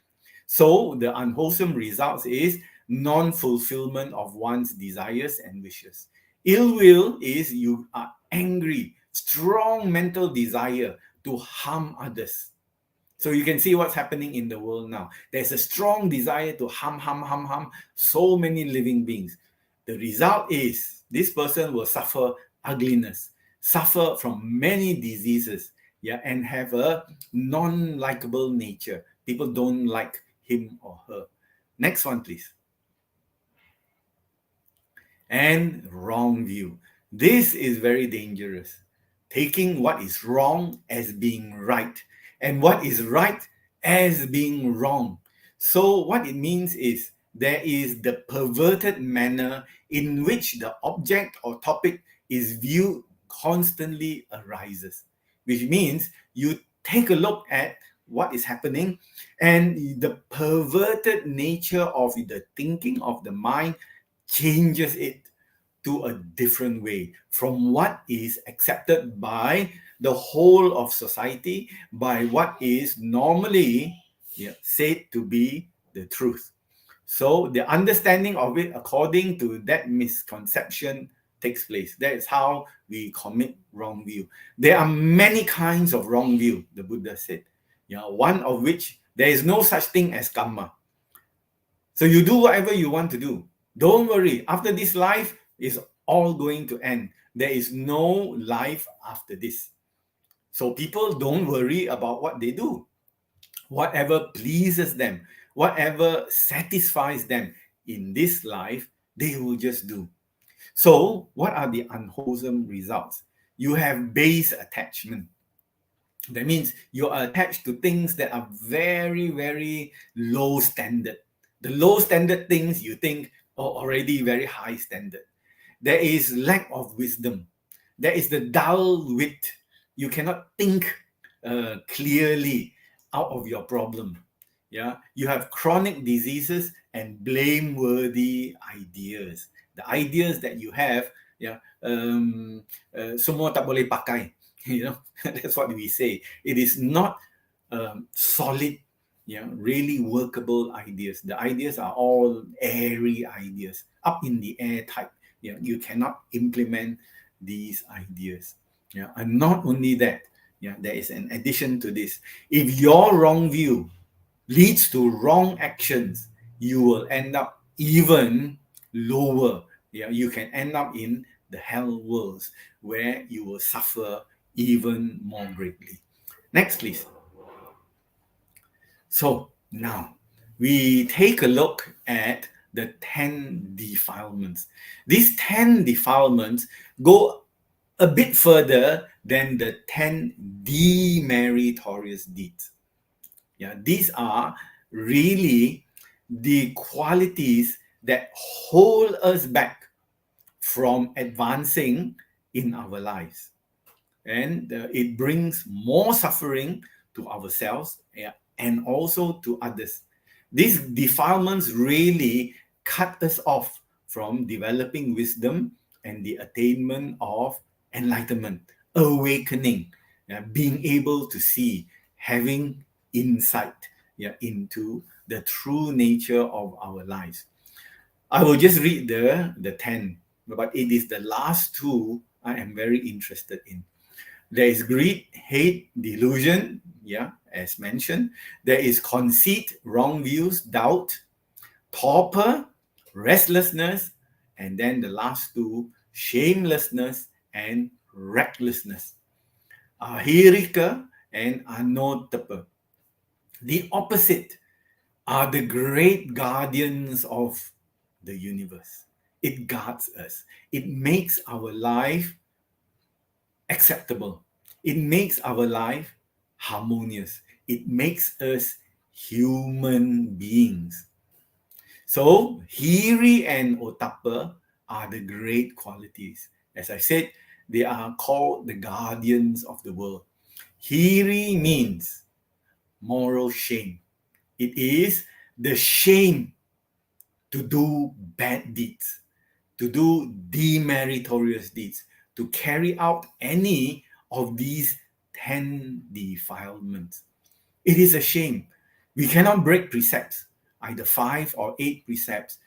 So the unwholesome results is non-fulfillment of one's desires and wishes. Ill will is you are angry, strong mental desire to harm others. So you can see what's happening in the world now. There's a strong desire to harm so many living beings. The result is this person will suffer ugliness, suffer from many diseases, and have a non-likable nature. People don't like him or her. Next one, please. And wrong view. This is very dangerous. Taking what is wrong as being right, and what is right as being wrong. So what it means is there is the perverted manner in which the object or topic is viewed constantly arises, which means you take a look at what is happening, and the perverted nature of the thinking of the mind changes it to a different way from what is accepted by the whole of society, by what is normally said to be the truth. So the understanding of it according to that misconception takes place. That is how we commit wrong view. There are many kinds of wrong view, the Buddha said. One of which there is no such thing as karma. So you do whatever you want to do. Don't worry. After this life is all going to end. There is no life after this. So people don't worry about what they do. Whatever pleases them, whatever satisfies them in this life, they will just do. So what are the unwholesome results? You have base attachment. That means you are attached to things that are very, very low standard. The low standard things you think are already very high standard. There is lack of wisdom. There is the dull wit. You cannot think clearly out of your problem. Yeah, you have chronic diseases and blameworthy ideas. The ideas that you have, yeah, semua tak boleh pakai. You know, that's what we say. It is not solid, really workable ideas. The ideas are all airy ideas, up in the air type. You cannot implement these ideas. And not only that, there is an addition to this. If your wrong view leads to wrong actions, you will end up even lower. You can end up in the hell worlds where you will suffer even more greatly. Next, please. So now we take a look at the 10 defilements. These 10 defilements go a bit further than the 10 demeritorious deeds. These are really the qualities that hold us back from advancing in our lives. And it brings more suffering to ourselves and also to others. These defilements really cut us off from developing wisdom and the attainment of enlightenment, awakening, being able to see, having insight into the true nature of our lives. I will just read the 10, but it is the last two I am very interested in. There is greed, hate, delusion, as mentioned. There is conceit, wrong views, doubt, torpor, restlessness, and then the last two, shamelessness and recklessness. Ahirika and anotapa. The opposite are the great guardians of the universe. It guards us. It makes our life acceptable. It makes our life harmonious. It makes us human beings. So, hiri and otapa are the great qualities. As I said, they are called the guardians of the world. Hiri means moral shame. It is the shame to do bad deeds, to do demeritorious deeds, to carry out any of these 10 defilements. It is a shame. We cannot break precepts, either 5 or 8 precepts,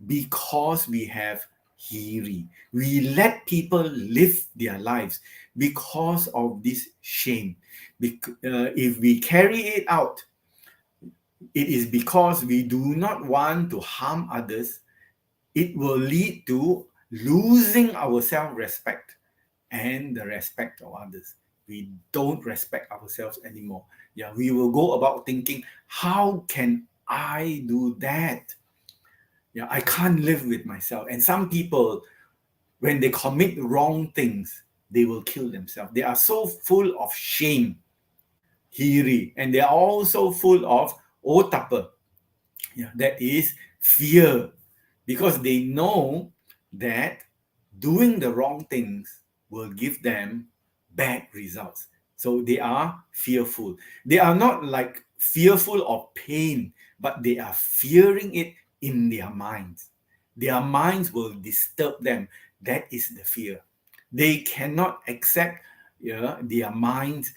because we have hiri. We let people live their lives because of this shame. If we carry it out, it is because we do not want to harm others. It will lead to losing our self-respect and the respect of others. We don't respect ourselves anymore. We will go about thinking, how can I do that? I can't live with myself. And some people, when they commit wrong things, they will kill themselves. They are so full of shame, hiri, and they are also full of otapa. That is fear, because they know that doing the wrong things will give them bad results. So they are fearful. They are not like fearful of pain, but they are fearing it in their minds. Their minds will disturb them. That is the fear. They cannot accept their minds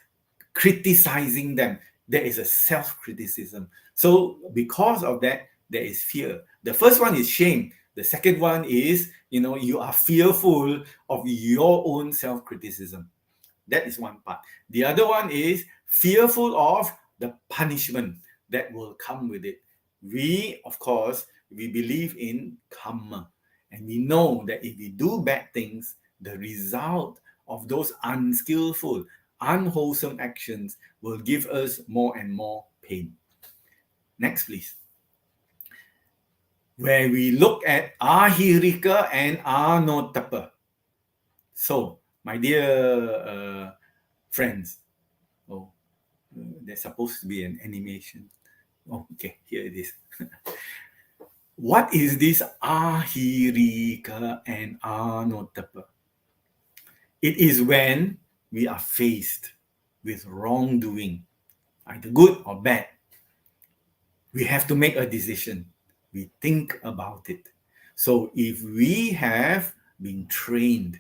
criticizing them. There is a self-criticism. So because of that, there is fear. The first one is shame. The second one is, you are fearful of your own self-criticism. That is one part. The other one is fearful of the punishment that will come with it. We, of course, we believe in karma, and we know that if we do bad things, the result of those unskillful, unwholesome actions will give us more and more pain. Next, please. Where we look at ahirika and anotapa. So, my dear friends, there's supposed to be an animation. Oh, okay, here it is. What is this ahirika and anotapa? It is when we are faced with wrongdoing, either good or bad. We have to make a decision. We think about it. So if we have been trained,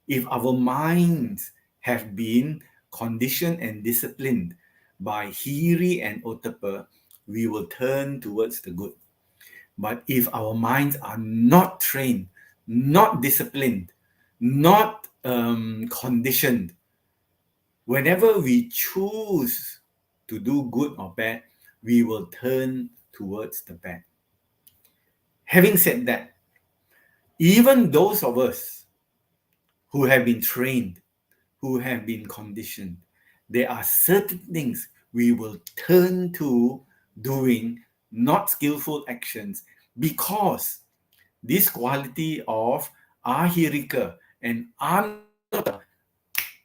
if our minds have been conditioned and disciplined by hiri and otapa, we will turn towards the good. But if our minds are not trained, not disciplined, not conditioned, whenever we choose to do good or bad, we will turn towards the bad. Having said that, even those of us who have been trained, who have been conditioned, there are certain things we will turn to doing not skillful actions because this quality of ahirika and anotapa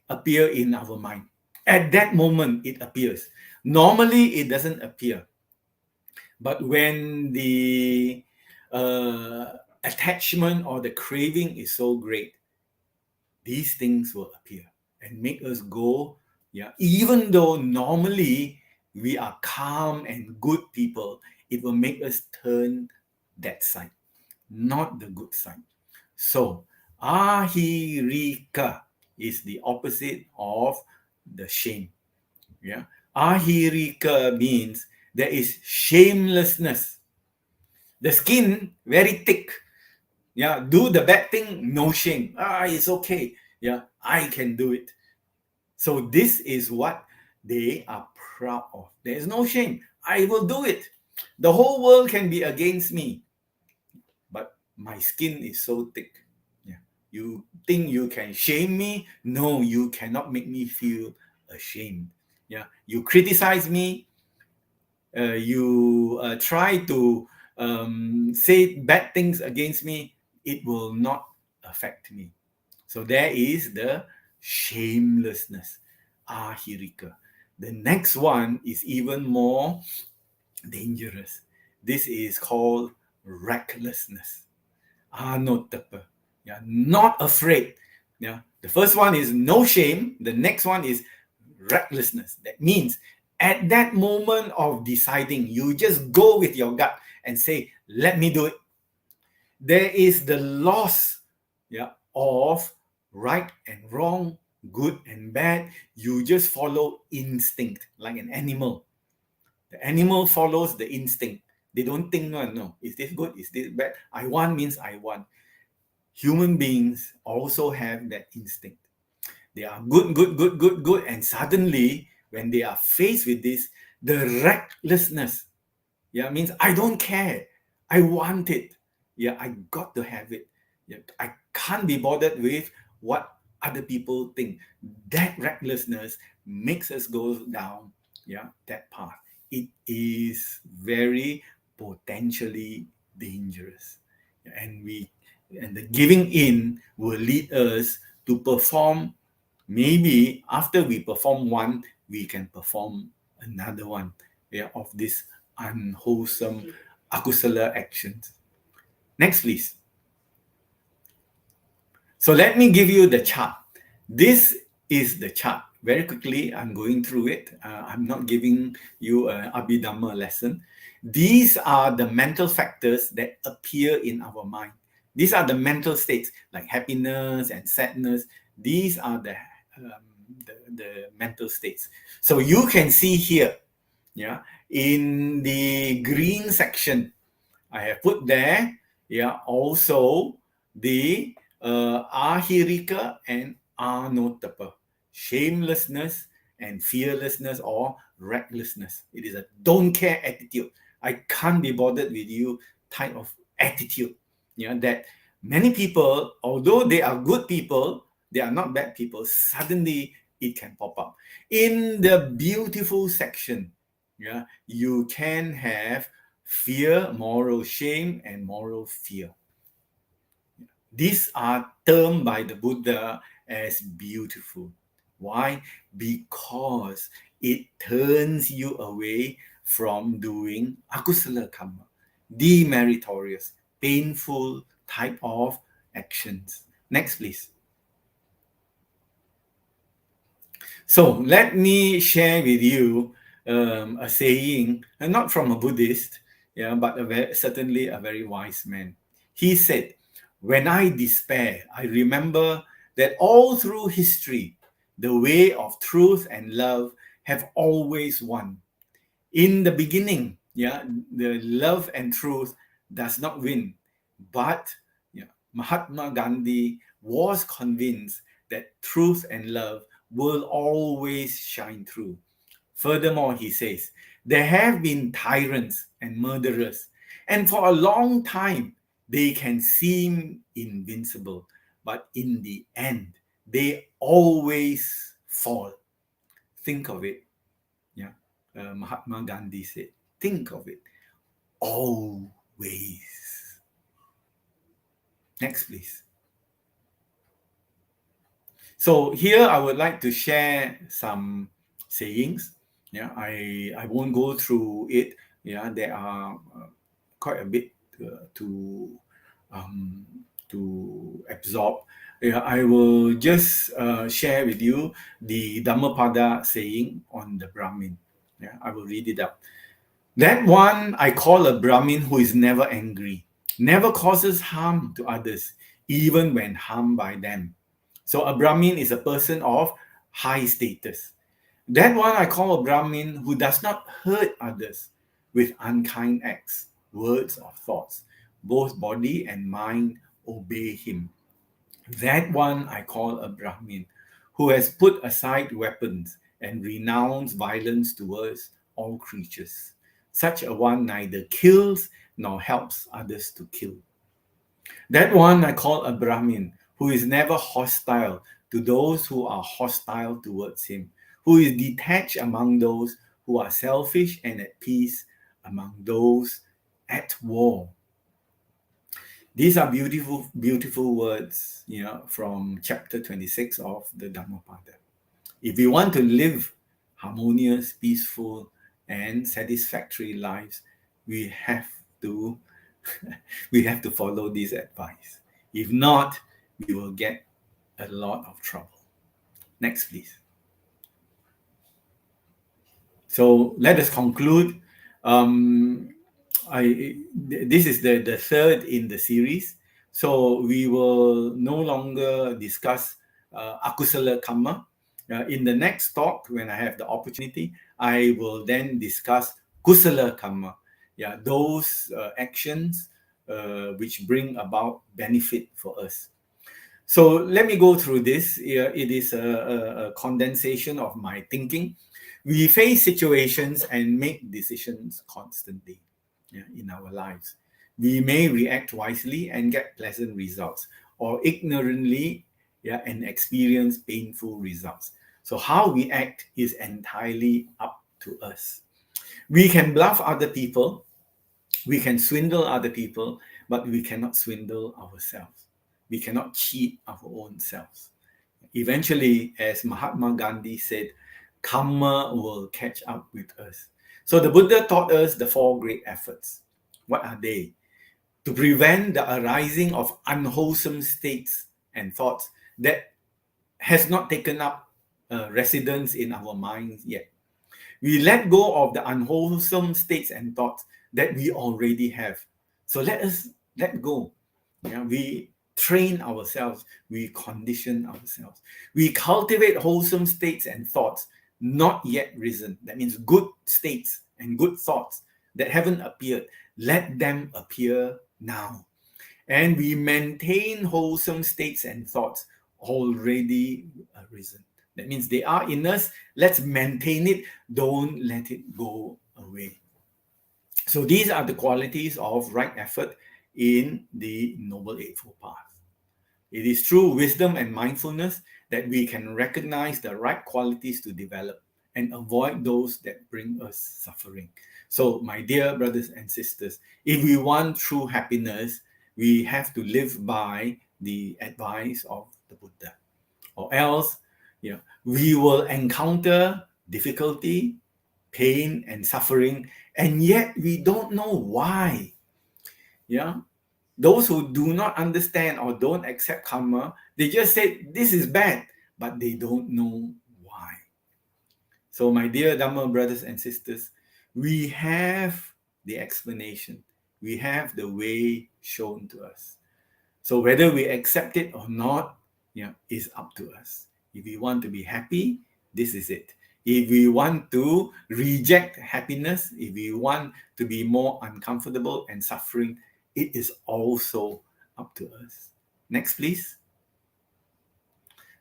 appear in our mind. At that moment, it appears. Normally, it doesn't appear. But when the attachment or the craving is so great, these things will appear and make us go, even though normally we are calm and good people, it will make us turn that side, not the good side. So, ahirika is the opposite of the shame. Ahirika means there is shamelessness. The skin very thick. Do the bad thing, no shame. It's okay. I can do it. So this is what they are proud of. There is no shame. I will do it. The whole world can be against me, but my skin is so thick. You think you can shame me? No, you cannot make me feel ashamed. You criticize me. You try to say bad things against me. It will not affect me. So there is the shamelessness, ahirika. The next one is even more dangerous. This is called recklessness, anotapa. Not afraid. The first one is no shame. The next one is recklessness. That means at that moment of deciding, you just go with your gut and say, let me do it. There is the loss of right and wrong, good and bad. You just follow instinct like an animal. The animal follows the instinct. They don't think, no, is this good? Is this bad? I want means I want. Human beings also have that instinct. They are good. And suddenly, when they are faced with this, the recklessness, means I don't care. I want it. I got to have it. I can't be bothered with what other people think. That recklessness makes us go down, that path. It is very potentially dangerous. And the giving in will lead us to perform. Maybe after we perform one, we can perform another one of this unwholesome Agusala actions. Next, please. So let me give you the chart. This is the chart. Very quickly, I'm going through it. I'm not giving you an Abhidhamma lesson. These are the mental factors that appear in our mind. These are the mental states like happiness and sadness. These are the mental states. So you can see here, in the green section, I have put there, also the ahirika and anotapa, shamelessness and fearlessness or recklessness. It is a don't care attitude. I can't be bothered with you type of attitude. That many people, although they are good people, they are not bad people, suddenly it can pop up. In the beautiful section, you can have fear, moral shame, and moral fear. These are termed by the Buddha as beautiful. Why? Because it turns you away from doing Agusala karma, demeritorious, painful type of actions. Next, please. So let me share with you a saying, not from a Buddhist, but certainly a very wise man. He said, "When I despair, I remember that all through history, the way of truth and love have always won. In the beginning, the love and truth does not win, but Mahatma Gandhi was convinced that truth and love will always shine through. Furthermore, he says, there have been tyrants and murderers, and for a long time, they can seem invincible, but in the end, they always fall." Think of it. Mahatma Gandhi said, think of it. Always. Next, please. So here I would like to share some sayings. I won't go through it. There are quite a bit to absorb. I will just share with you the Dhammapada saying on the Brahmin. I will read it out. "That one I call a Brahmin who is never angry, never causes harm to others, even when harmed by them." So a Brahmin is a person of high status. "That one I call a Brahmin who does not hurt others with unkind acts, words, or thoughts. Both body and mind obey him. That one I call a Brahmin who has put aside weapons and renounced violence towards all creatures. Such a one neither kills nor helps others to kill. That one I call a Brahmin who is never hostile to those who are hostile towards him, who is detached among those who are selfish and at peace among those at war." These are beautiful, beautiful words, from chapter 26 of the Dhammapada. If we want to live harmonious, peaceful, and satisfactory lives, we have to follow this advice. If not, we will get a lot of trouble. Next, please. So let us conclude. This is the third in the series. So we will no longer discuss Agusala karma. In the next talk, when I have the opportunity, I will then discuss Kusala karma. Those actions which bring about benefit for us. So let me go through this. It is a condensation of my thinking. We face situations and make decisions constantly in our lives. We may react wisely and get pleasant results, or ignorantly and experience painful results. So how we act is entirely up to us. We can bluff other people, we can swindle other people, but we cannot swindle ourselves. We cannot cheat our own selves. Eventually, as Mahatma Gandhi said, karma will catch up with us. So the Buddha taught us the four great efforts. What are they? To prevent the arising of unwholesome states and thoughts that has not taken up residence in our minds yet. We let go of the unwholesome states and thoughts that we already have. So let us let go. We train ourselves, we condition ourselves. We cultivate wholesome states and thoughts not yet risen. That means good states and good thoughts that haven't appeared. Let them appear now. And we maintain wholesome states and thoughts already risen. That means they are in us. Let's maintain it. Don't let it go away. So these are the qualities of right effort in the Noble Eightfold Path. It is through wisdom and mindfulness that we can recognize the right qualities to develop and avoid those that bring us suffering. So, my dear brothers and sisters, if we want true happiness, we have to live by the advice of the Buddha, or else, we will encounter difficulty, pain, and suffering, and yet we don't know why. Yeah, those who do not understand or don't accept karma, they just say this is bad, but they don't know why. So, my dear Dhamma brothers and sisters, we have the explanation, we have the way shown to us. So, whether we accept it or not, is up to us. If we want to be happy, this is it. If we want to reject happiness, if we want to be more uncomfortable and suffering, it is also up to us. Next, please.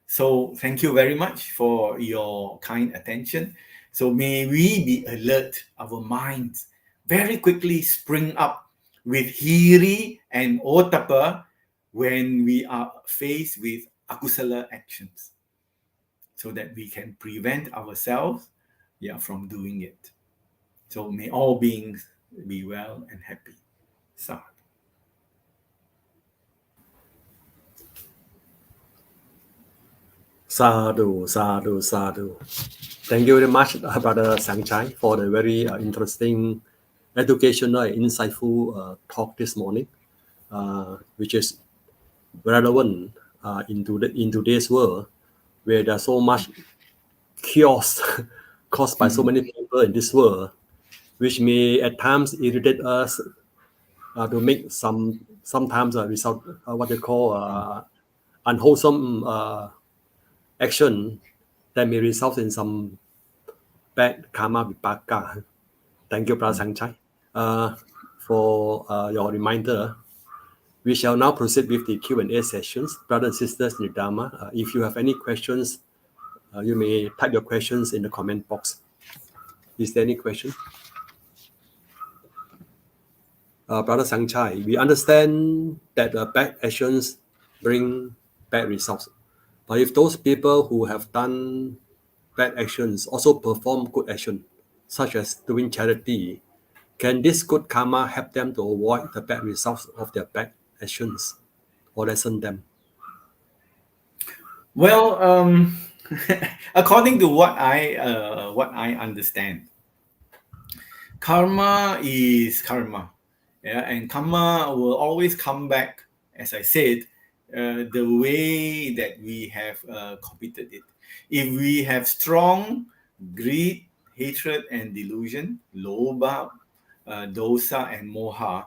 So thank you very much for your kind attention. So may we be alert, our minds very quickly spring up with hiri and otapa when we are faced with agusala actions, so that we can prevent ourselves from doing it. So may all beings be well and happy. Sadhu. Sadhu, sadhu, sadhu. Thank you very much, Brother Sangchai, for the very interesting, educational, and insightful talk this morning, which is relevant in today's world, where there's so much chaos caused by so many people in this world, which may at times irritate us to make sometimes result what they call unwholesome action that may result in some bad karma vipaka. Thank you, Brother Sangchai, for your reminder. We shall now proceed with the Q&A sessions. Brothers and sisters in the Dharma, if you have any questions, you may type your questions in the comment box. Is there any question? Brother Sangchai, we understand that bad actions bring bad results. But if those people who have done bad actions also perform good action, such as doing charity, can this good karma help them to avoid the bad results of their bad actions or lessen them? Well, according to what I understand, karma is karma, and karma will always come back, as I said, the way that we have committed it. If we have strong greed, hatred, and delusion, lobha, dosa, and moha,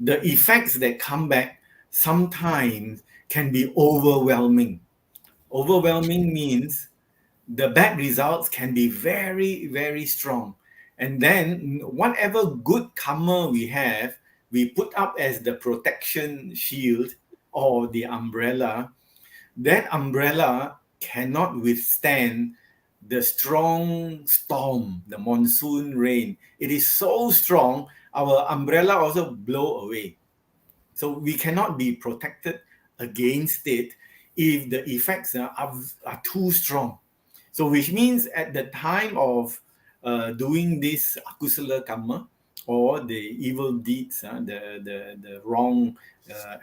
the effects that come back sometimes can be overwhelming. Overwhelming means the bad results can be very, very strong. And then whatever good karma we have, we put up as the protection shield or the umbrella. That umbrella cannot withstand the strong storm, the monsoon rain. It is so strong, our umbrella also blow away. So we cannot be protected against it if the effects are too strong. So which means at the time of doing this agusala karma, or the evil deeds, the wrong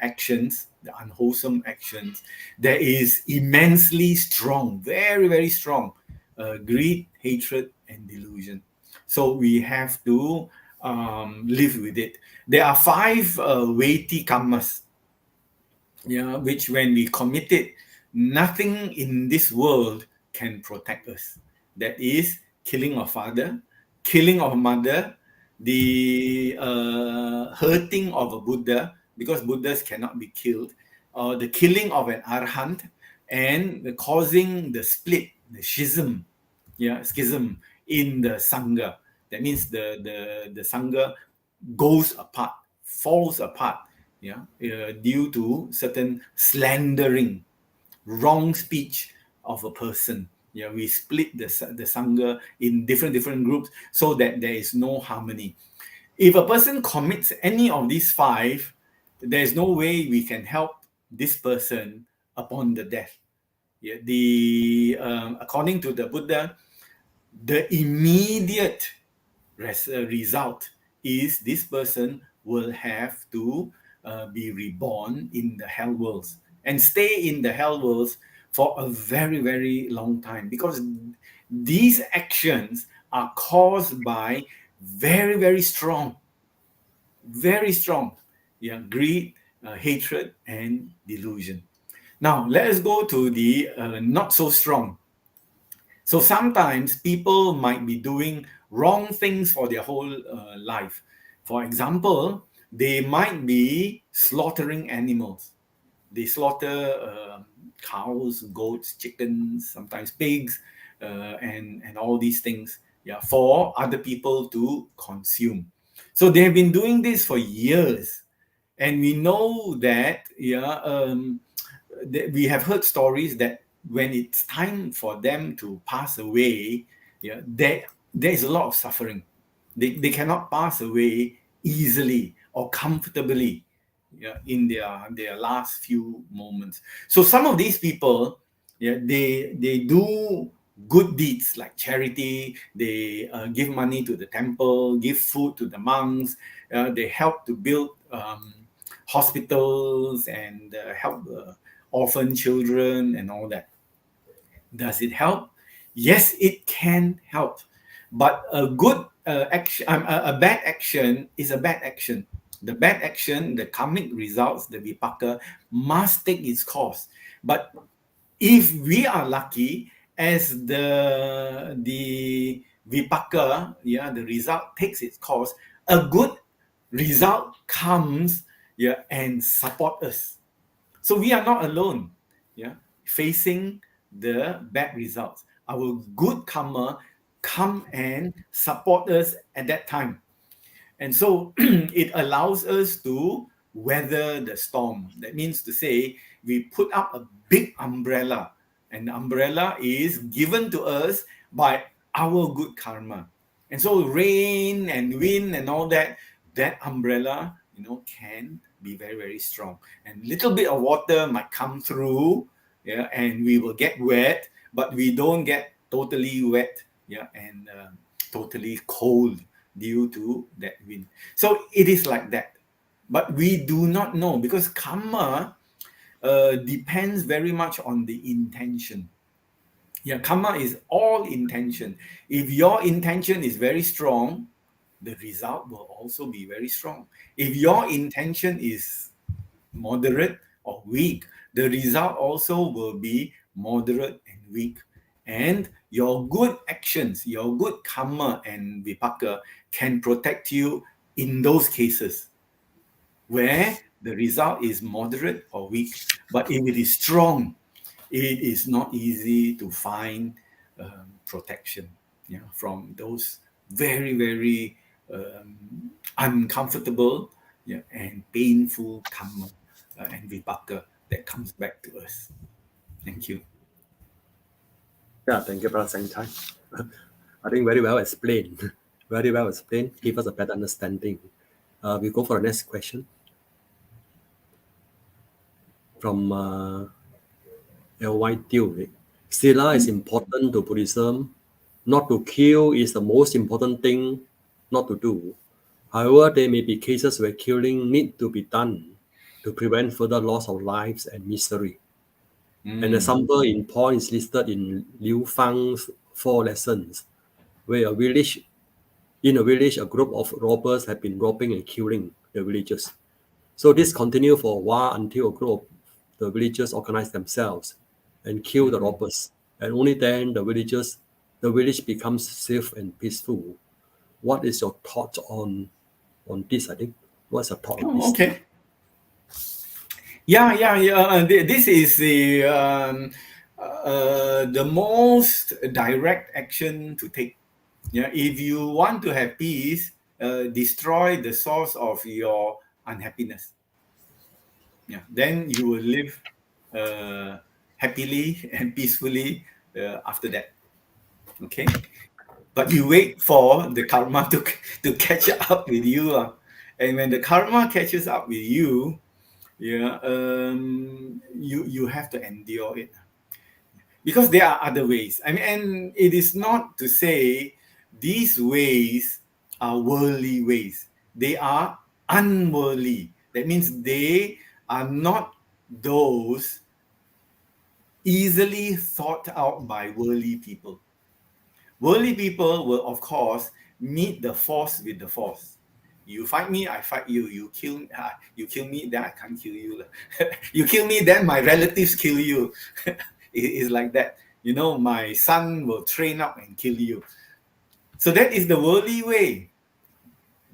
actions, the unwholesome actions, there is immensely strong, very, very strong greed, hatred, and delusion. So we have to live with it. There are 5 weighty karmas, which when we commit it, nothing in this world can protect us. That is killing of father, killing of mother, the hurting of a Buddha, because Buddhas cannot be killed, or the killing of an arhat, and the causing the split, the schism in the sangha. That means the sangha goes apart, falls apart, due to certain slandering, wrong speech of a person. We split the sangha in different groups so that there is no harmony. If a person commits any of these 5, there's no way we can help this person upon the death. According to the Buddha, the immediate result is this person will have to be reborn in the hell worlds and stay in the hell worlds for a very, very long time, because these actions are caused by very, very strong, greed, hatred, and delusion. Now, let us go to the not so strong. So sometimes people might be doing wrong things for their whole life. For example, they might be slaughtering animals. They slaughter cows, goats, chickens, sometimes pigs, and all these things, for other people to consume. So they have been doing this for years, and we know that we have heard stories that when it's time for them to pass away, there is a lot of suffering. They cannot pass away easily or comfortably, in their last few moments. So some of these people, they do good deeds like charity. They give money to the temple, give food to the monks. They help to build hospitals and help orphan children and all that. Does it help? Yes, it can help, but a good action, a bad action is a bad action. The bad action, the karmic results, the vipaka, must take its course. But if we are lucky, as the vipaka, the result takes its course, a good result comes, and support us. So we are not alone, facing the bad results. Our good karma come and support us at that time. And so it allows us to weather the storm. That means to say, we put up a big umbrella, and the umbrella is given to us by our good karma. And so rain and wind and all that, that umbrella, can be very, very strong. And little bit of water might come through, and we will get wet, but we don't get totally wet, and totally cold due to that wind. So it is like that. But we do not know, because karma depends very much on the intention. Karma is all intention. If your intention is very strong, the result will also be very strong. If your intention is moderate or weak, the result also will be moderate and weak. And your good actions, your good karma and vipaka can protect you in those cases where the result is moderate or weak. But if it is strong, it is not easy to find protection, from those very, very uncomfortable, and painful karma and vipaka that comes back to us. Thank you. Yeah, thank you, Brother Sangchai. I think very well explained. Very well explained. Give us a better understanding. We go for the next question from L.Y. Teo. Sila is important to Buddhism. Not to kill is the most important thing not to do. However, there may be cases where killing need to be done to prevent further loss of lives and misery. An example in point is listed in Liu Fang's 4 lessons, where in a village, a group of robbers had been robbing and killing the villagers. So this continued for a while until a group of the villagers organized themselves and killed the robbers. And only then the village becomes safe and peaceful. What is your thought on this? I think what's your thought on this? Okay. This is the most direct action to take. If you want to have peace, destroy the source of your unhappiness. Then you will live happily and peacefully after that. Okay. but you wait for the karma to catch up with you. And when the karma catches up with you, you have to endure it. Because there are other ways. I mean, and it is not to say these ways are worldly ways. They are unworldly. That means they are not those easily thought out by worldly people. Worldly people will, of course, meet the force with the force. You fight me, I fight you. You kill me, then I can't kill you. You kill me, then my relatives kill you. It's like that. My son will train up and kill you. So that is the worldly way.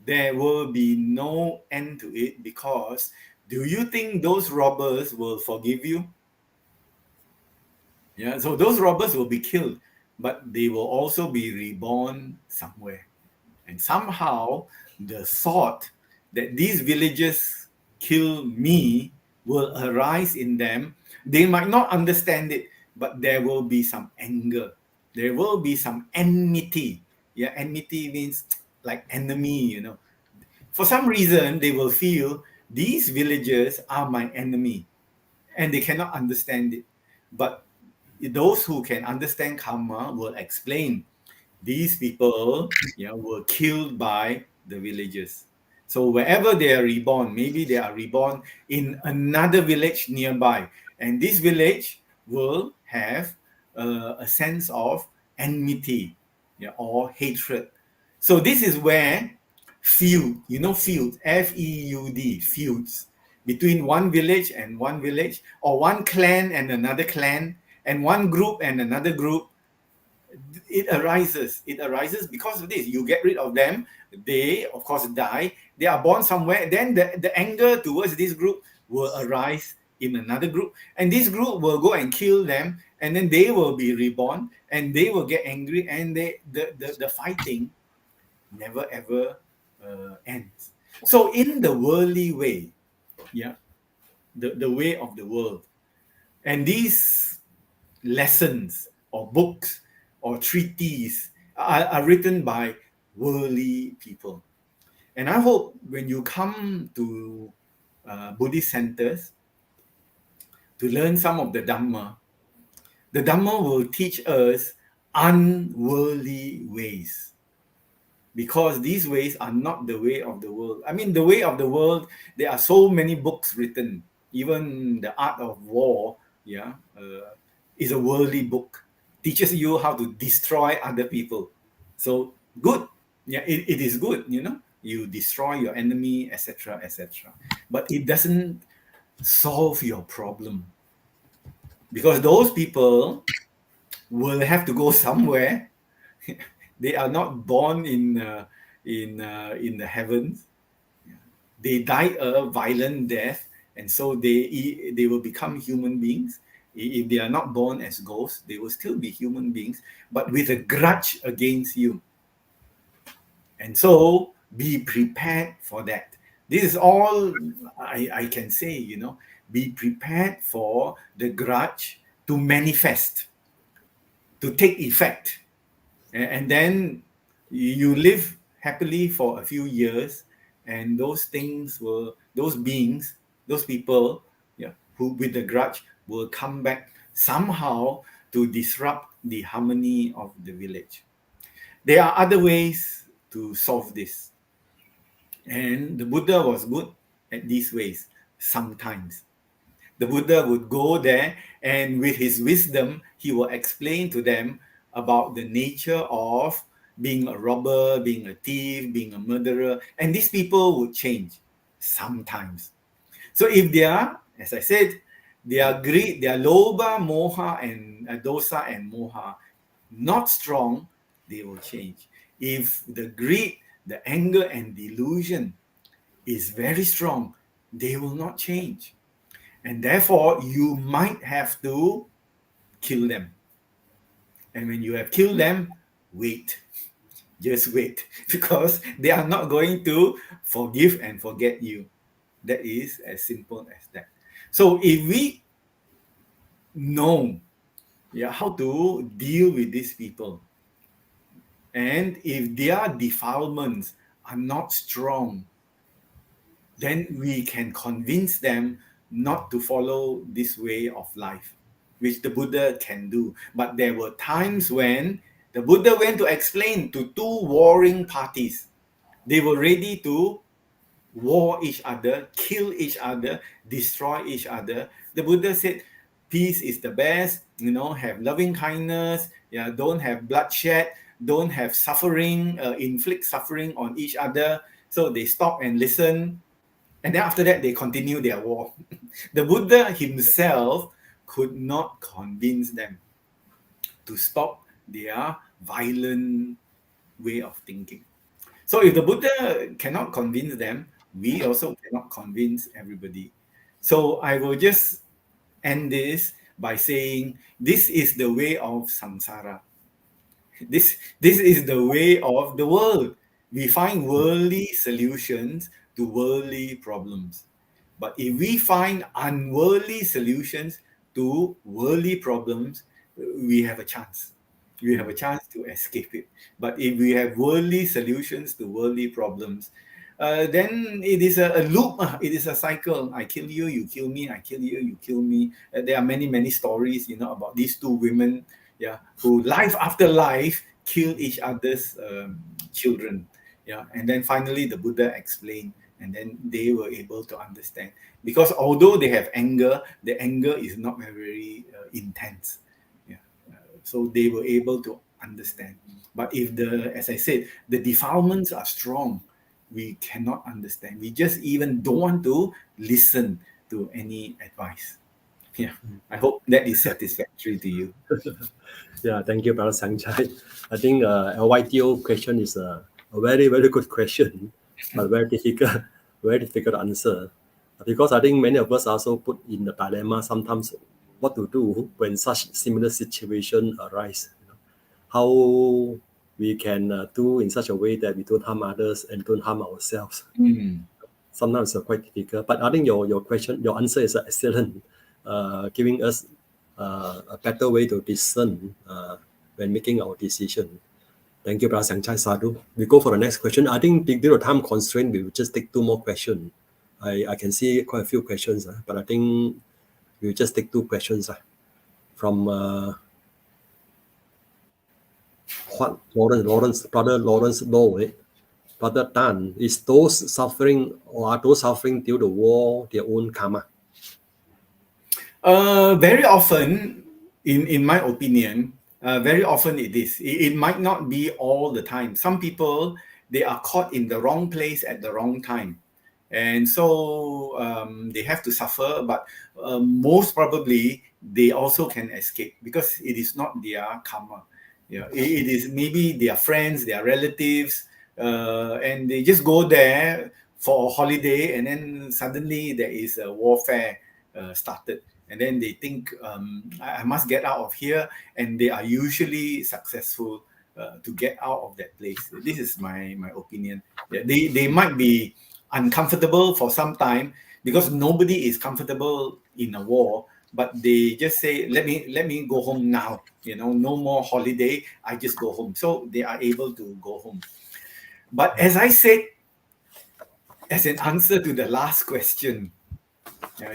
There will be no end to it, because do you think those robbers will forgive you? Yeah, so those robbers will be killed, but they will also be reborn somewhere. And somehow the thought that these villagers kill me will arise in them. They might not understand it, but there will be some anger. There will be some enmity. Yeah, enmity means like enemy, For some reason, they will feel these villagers are my enemy, and they cannot understand it. But those who can understand karma will explain these people were killed by the villagers. So wherever they are reborn, maybe they are reborn in another village nearby, and this village will have a sense of enmity, or hatred. So this is where feuds, F-E-U-D, feuds between one village and one village, or one clan and another clan, and one group and another group. It arises because of this. You get rid of them, they of course die, they are born somewhere, then the anger towards this group will arise in another group, and this group will go and kill them, and then they will be reborn, and they will get angry, and the fighting never ever ends. So in the worldly way, the way of the world, and these lessons or books or treatises are written by worldly people. And I hope when you come to Buddhist centers to learn some of the Dhamma will teach us unworldly ways. Because these ways are not the way of the world. I mean, the way of the world, there are so many books written. Even the Art of War, is a worldly book. Teaches you how to destroy other people. So good. Yeah, it is good, You destroy your enemy, etc., etc. But it doesn't solve your problem. Because those people will have to go somewhere. They are not born in the heavens. They die a violent death, and so they will become human beings. If they are not born as ghosts, they will still be human beings, but with a grudge against you. And so be prepared for that. This is all I can say, Be prepared for the grudge to manifest, to take effect. And then you live happily for a few years, and those beings, those people, who with the grudge will come back somehow to disrupt the harmony of the village. There are other ways to solve this, and the Buddha was good at these ways. Sometimes the Buddha would go there, and with his wisdom, he will explain to them about the nature of being a robber, being a thief, being a murderer, and these people would change sometimes. So if they are, as I said, their greed, their lobha, moha, and dosa and moha not strong, they will change. If the greed, the anger, and delusion is very strong, they will not change. And therefore, you might have to kill them. And when you have killed them, wait. Just wait. Because they are not going to forgive and forget you. That is as simple as that. So if we know how to deal with these people, And if their defilements are not strong, then we can convince them not to follow this way of life, which the Buddha can do. But there were times when the Buddha went to explain to two warring parties. They were ready to war each other, kill each other, destroy each other. The Buddha said, peace is the best, have loving kindness, don't have bloodshed, don't have suffering, inflict suffering on each other. So they stop and listen. And then after that, they continue their war. The Buddha himself could not convince them to stop their violent way of thinking. So if the Buddha cannot convince them, we also cannot convince everybody. So I will just end this by saying this is the way of samsara. This is the way of the world. We find worldly solutions to worldly problems. But if we find unworldly solutions to worldly problems, we have a chance. We have a chance to escape it. But if we have worldly solutions to worldly problems, then it is a loop. It is a cycle. I kill you, you kill me. I kill you, you kill me. There are many, many stories, about these two women, who life after life kill each other's children. And then finally the Buddha explained, and then they were able to understand. Because although they have anger, the anger is not very intense. So they were able to understand. But if as I said, the defilements are strong, we cannot understand. We just even don't want to listen to any advice. I hope that is satisfactory to you. Yeah, thank you, Brother Sangchai. I think LYTO question is a very, very good question, but very difficult to answer. Because I think many of us also put in the dilemma sometimes what to do when such similar situation arise. How we can do in such a way that we don't harm others and don't harm ourselves. Sometimes it's quite difficult, but I think your question, your answer is excellent, giving us a better way to discern when making our decision. Thank you, Brother Sangchai Sadhu. We go for the next question. I think due to time constraint, we will just take two more questions. I can see quite a few questions, but I think we'll just take two questions from Brother Lawrence Low. Brother Tan, is those suffering or are those suffering due to war their own karma? Very often, in my opinion, very often it is. It might not be all the time. Some people, they are caught in the wrong place at the wrong time. And so they have to suffer, but most probably they also can escape because it is not their karma. It is maybe their friends, their relatives, and they just go there for a holiday, and then suddenly there is a warfare started. And then they think, I must get out of here, and they are usually successful to get out of that place. This is my opinion. They might be uncomfortable for some time because nobody is comfortable in a war, but they just say, let me go home now, no more holiday, I just go home. So they are able to go home. But as I said, as an answer to the last question,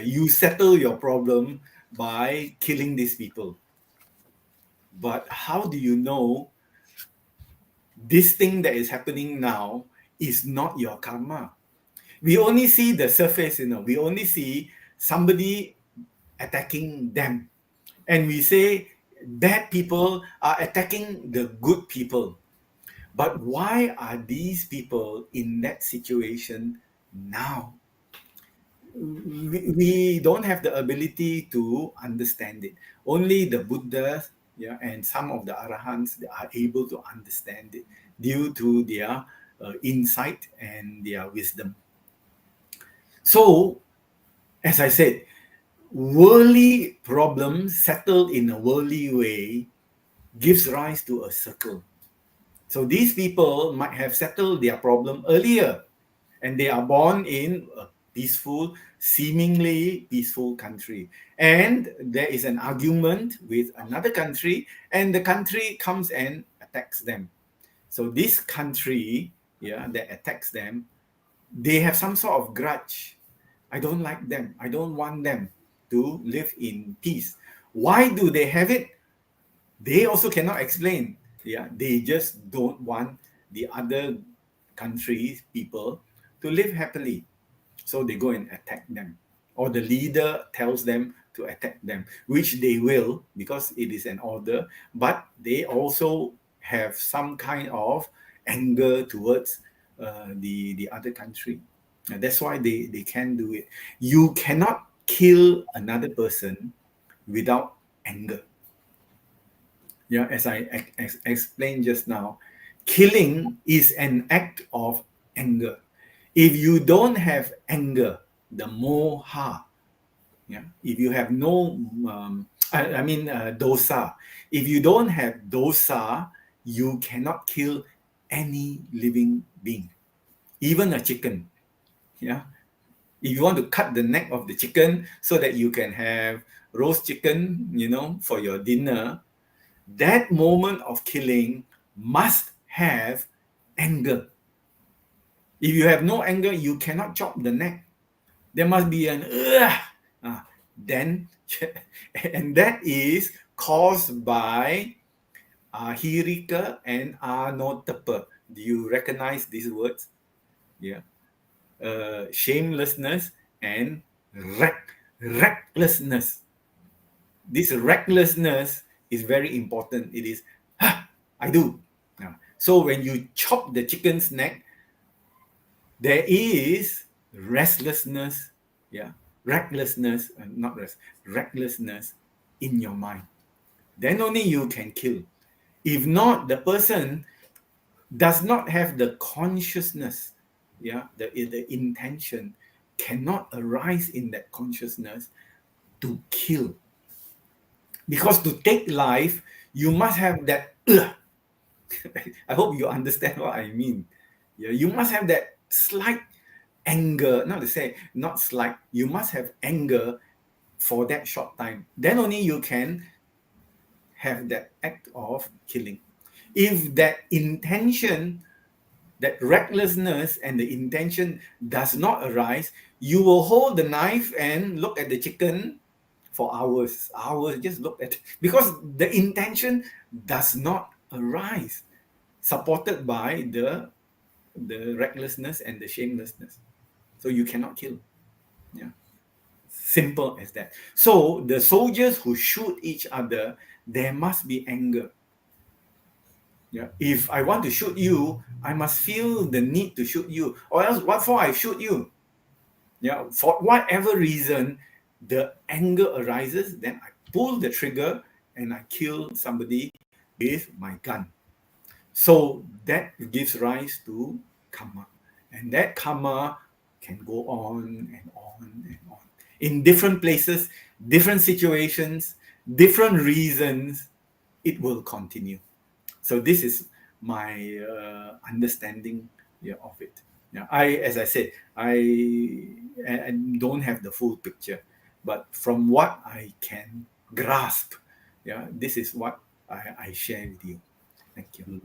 you settle your problem by killing these people. But how do you know this thing that is happening now is not your karma? We only see the surface, we only see somebody attacking them. And we say bad people are attacking the good people. But why are these people in that situation now? We don't have the ability to understand it. Only the Buddhas and some of the Arahants are able to understand it due to their insight and their wisdom. So, as I said, worldly problems settled in a worldly way gives rise to a circle. So these people might have settled their problem earlier, and they are born in a peaceful, seemingly peaceful country. And there is an argument with another country, and the country comes and attacks them. So this country, that attacks them, they have some sort of grudge. I don't like them. I don't want them to live in peace. Why do they have it? They also cannot explain. They just don't want the other countries, people, to live happily. So they go and attack them. Or the leader tells them to attack them, which they will because it is an order, but they also have some kind of anger towards the other country. And that's why they can do it. You cannot kill another person without anger. As I explained just now, killing is an act of anger. If you don't have anger, the moha, if you have no, dosa. If you don't have dosa, you cannot kill any living being, even a chicken. If you want to cut the neck of the chicken so that you can have roast chicken, for your dinner, that moment of killing must have anger. If you have no anger, you cannot chop the neck. There must be an then, and that is caused by ahirika and anotapa. Do you recognize these words? Shamelessness and recklessness. This recklessness is very important. It is, I do. So when you chop the chicken's neck, there is restlessness, recklessness, recklessness in your mind. Then only you can kill. If not, the person does not have the consciousness, the intention cannot arise in that consciousness to kill. Because to take life, you must have that. I hope you understand what I mean. You must have that slight anger, not slight, you must have anger for that short time. Then only you can have that act of killing. If that intention, that recklessness and the intention does not arise, you will hold the knife and look at the chicken for hours, just look at it. Because the intention does not arise, supported by the recklessness and the shamelessness. So you cannot kill. Simple as that. So the soldiers who shoot each other, there must be anger. If I want to shoot you, I must feel the need to shoot you, or else what for I shoot you? For whatever reason, the anger arises, then I pull the trigger and I kill somebody with my gun. So that gives rise to karma. And that karma can go on and on and on. In different places, different situations, different reasons, it will continue. So this is my understanding of it. As I said, I don't have the full picture, but from what I can grasp, this is what I share with you. Thank you.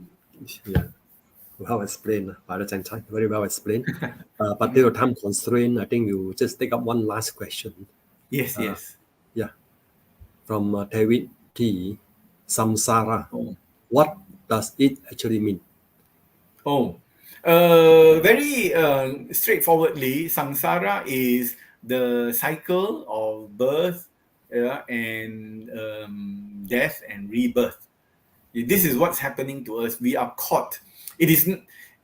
Well explained, Father Chang Chai. Very well explained. But due to time constraint, I think we'll just take up one last question. Yes. From David T. Samsara. Oh. What does it actually mean? Very straightforwardly, samsara is the cycle of birth and death and rebirth. This is what's happening to us. We are caught. It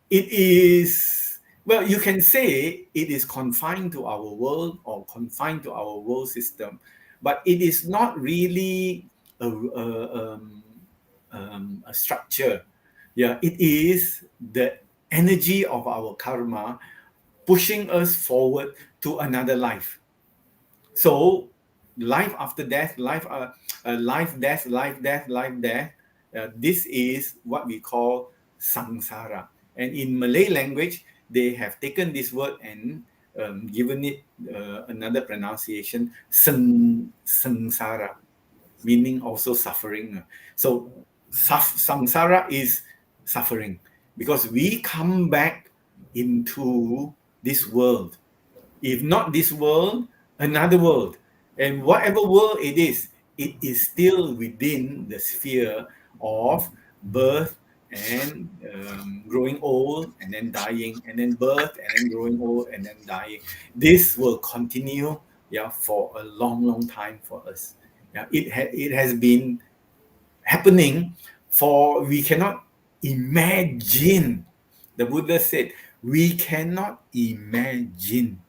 is, well, you can say it is confined to our world or confined to our world system, but it is not really a structure. It is the energy of our karma pushing us forward to another life. So life after death, life, death. This is what we call samsara. And in Malay language, they have taken this word and given it another pronunciation, sangsara, meaning also suffering. So samsara is suffering. because we come back into this world. If not this world, another world. And whatever world it is still within the sphere of birth and growing old and then dying, and then birth and then growing old and then dying. This will continue, yeah, for a long, long time for us. Yeah, it has been happening for, we cannot imagine. The Buddha said, we cannot imagine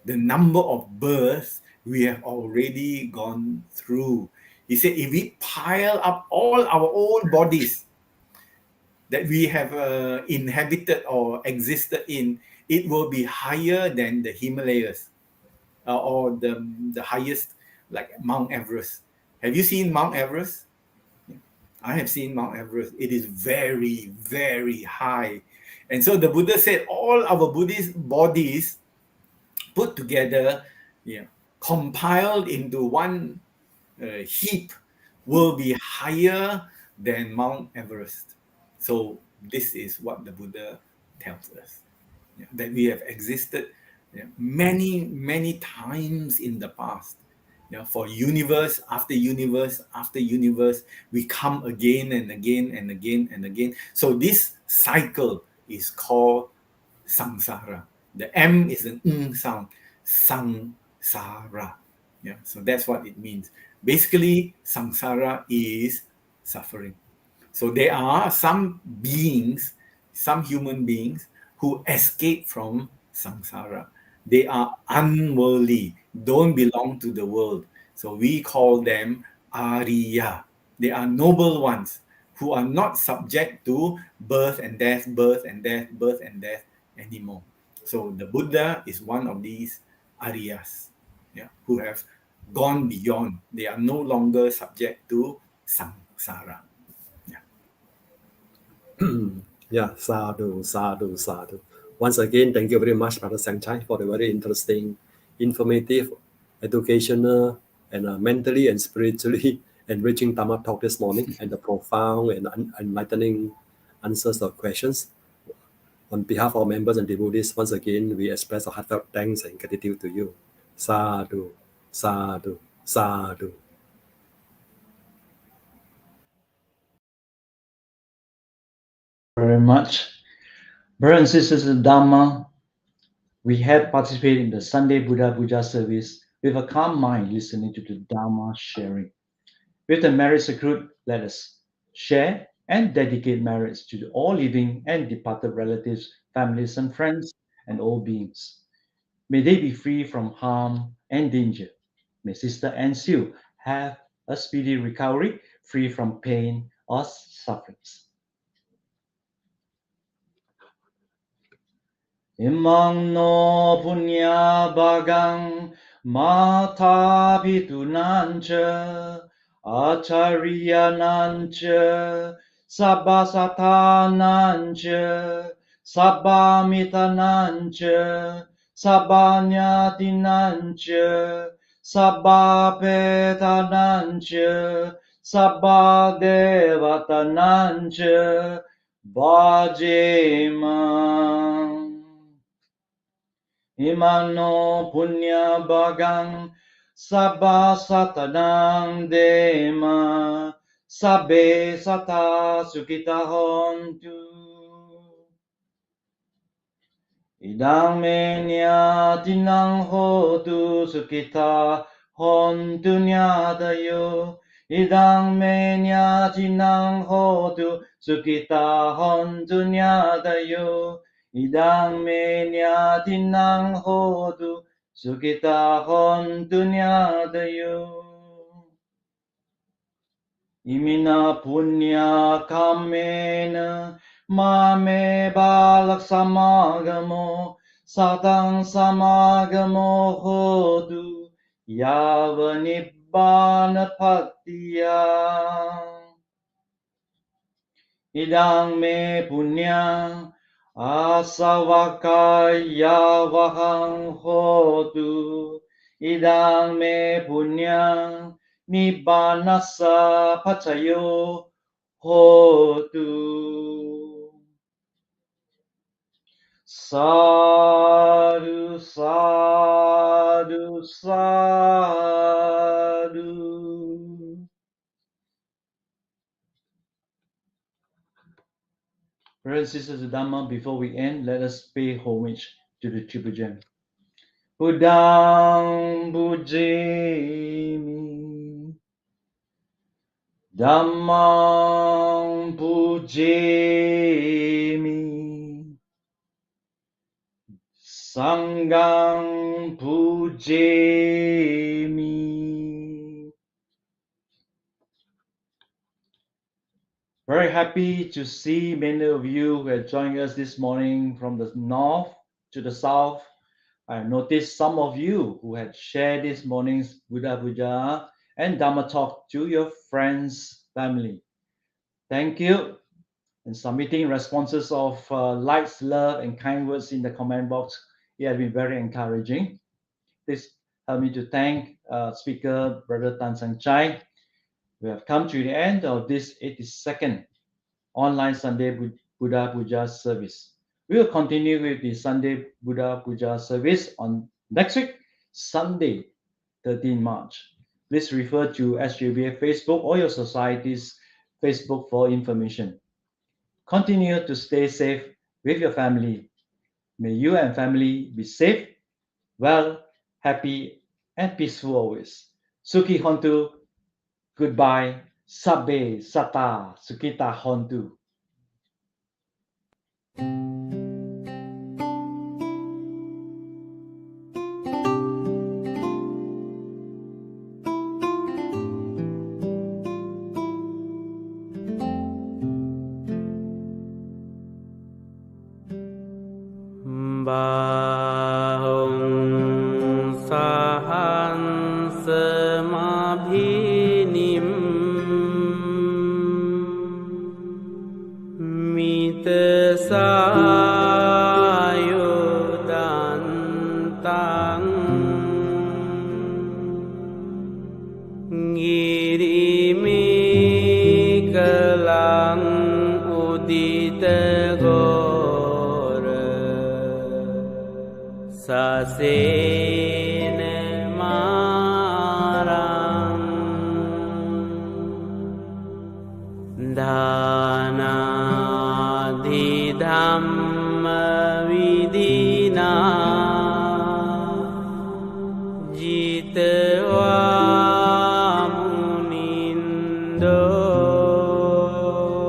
the number of births we have already gone through. He said, if we pile up all our old bodies that we have inhabited or existed in, it will be higher than the Himalayas, or the highest, like Mount Everest. Have you seen Mount Everest? I have seen Mount Everest. It is very, very high. And so the Buddha said all our Buddhist bodies put together, yeah, compiled into one heap, will be higher than Mount Everest. So this is what the Buddha tells us, yeah, that we have existed, yeah, many, many times in the past. Yeah, for universe after universe after universe, we come again and again and again and again. So this cycle is called samsara. The M is an sound, samsara. Yeah, so that's what it means. Basically, samsara is suffering. So there are some beings, some human beings who escape from samsara. They are unworldly, don't belong to the world. So we call them Arya. They are noble ones who are not subject to birth and death, birth and death, birth and death anymore. So the Buddha is one of these Aryas, yeah, who have gone beyond. They are no longer subject to samsara. Yeah, sadhu, sadhu, sadhu. Once again, thank you very much, Brother Sangchai, for the very interesting, informative, educational, and mentally and spiritually enriching Dhamma talk this morning, and the profound and enlightening answers to questions. On behalf of our members and devotees, once again, we express our heartfelt thanks and gratitude to you. Sadhu, sadhu, sadhu. Very much. Brothers and sisters in Dhamma, we had participated in the Sunday Buddha Puja service with a calm mind, listening to the Dhamma sharing. With the merits accrued, let us share and dedicate merits to all living and departed relatives, families, and friends, and all beings. May they be free from harm and danger. May Sister Anne Siu have a speedy recovery, free from pain or sufferings. Imang no punya bagang mata nancha acharya nancha sabasata nancha sabamita nancha sabanyati nancha sabapeta nancha sabadevata nancha bhajema. Imano punya bagang sabba satanang dema sabe sata sukita hontu. Idang menya tinang hotu sukita hontu nyadayo. Idang menya tinang hotu sukita hontu nyadayo. Idang menya tinang hotu sukita hontu nyadayo. Imina punya kamena mame balak samagamo satang samagamo hotu yavanibbana patiya. Idang me punya asavakaya vahang hotu. Idang me punya nibbanasa pacayo hotu. Sadhu, sadhu, sadhu. Brothers and sisters of Dhamma, before we end, let us pay homage to the Triple Gem. Buddhang pujemi, Dhammang pujemi, Sanghang pujemi. Very happy to see many of you who have joined us this morning from the north to the south. I noticed some of you who had shared this morning's Buddha Puja and Dhamma talk to your friends, family. Thank you. And submitting responses of likes, love, and kind words in the comment box. It has been very encouraging. Please help me to thank speaker Brother Tan Sang Chai. We have come to the end of this 82nd online Sunday Buddha Puja service. We will continue with the Sunday Buddha Puja service on next week, Sunday, 13 March. Please refer to SJBA Facebook or your society's Facebook for information. Continue to stay safe with your family. May you and family be safe, well, happy, and peaceful always. Sukhi Hontu, goodbye. Sabbe Sata Sukita Hontu. Bahung sahan semabhinim mitesayudantang ngirimi kelang udita Sasene marang Dana didam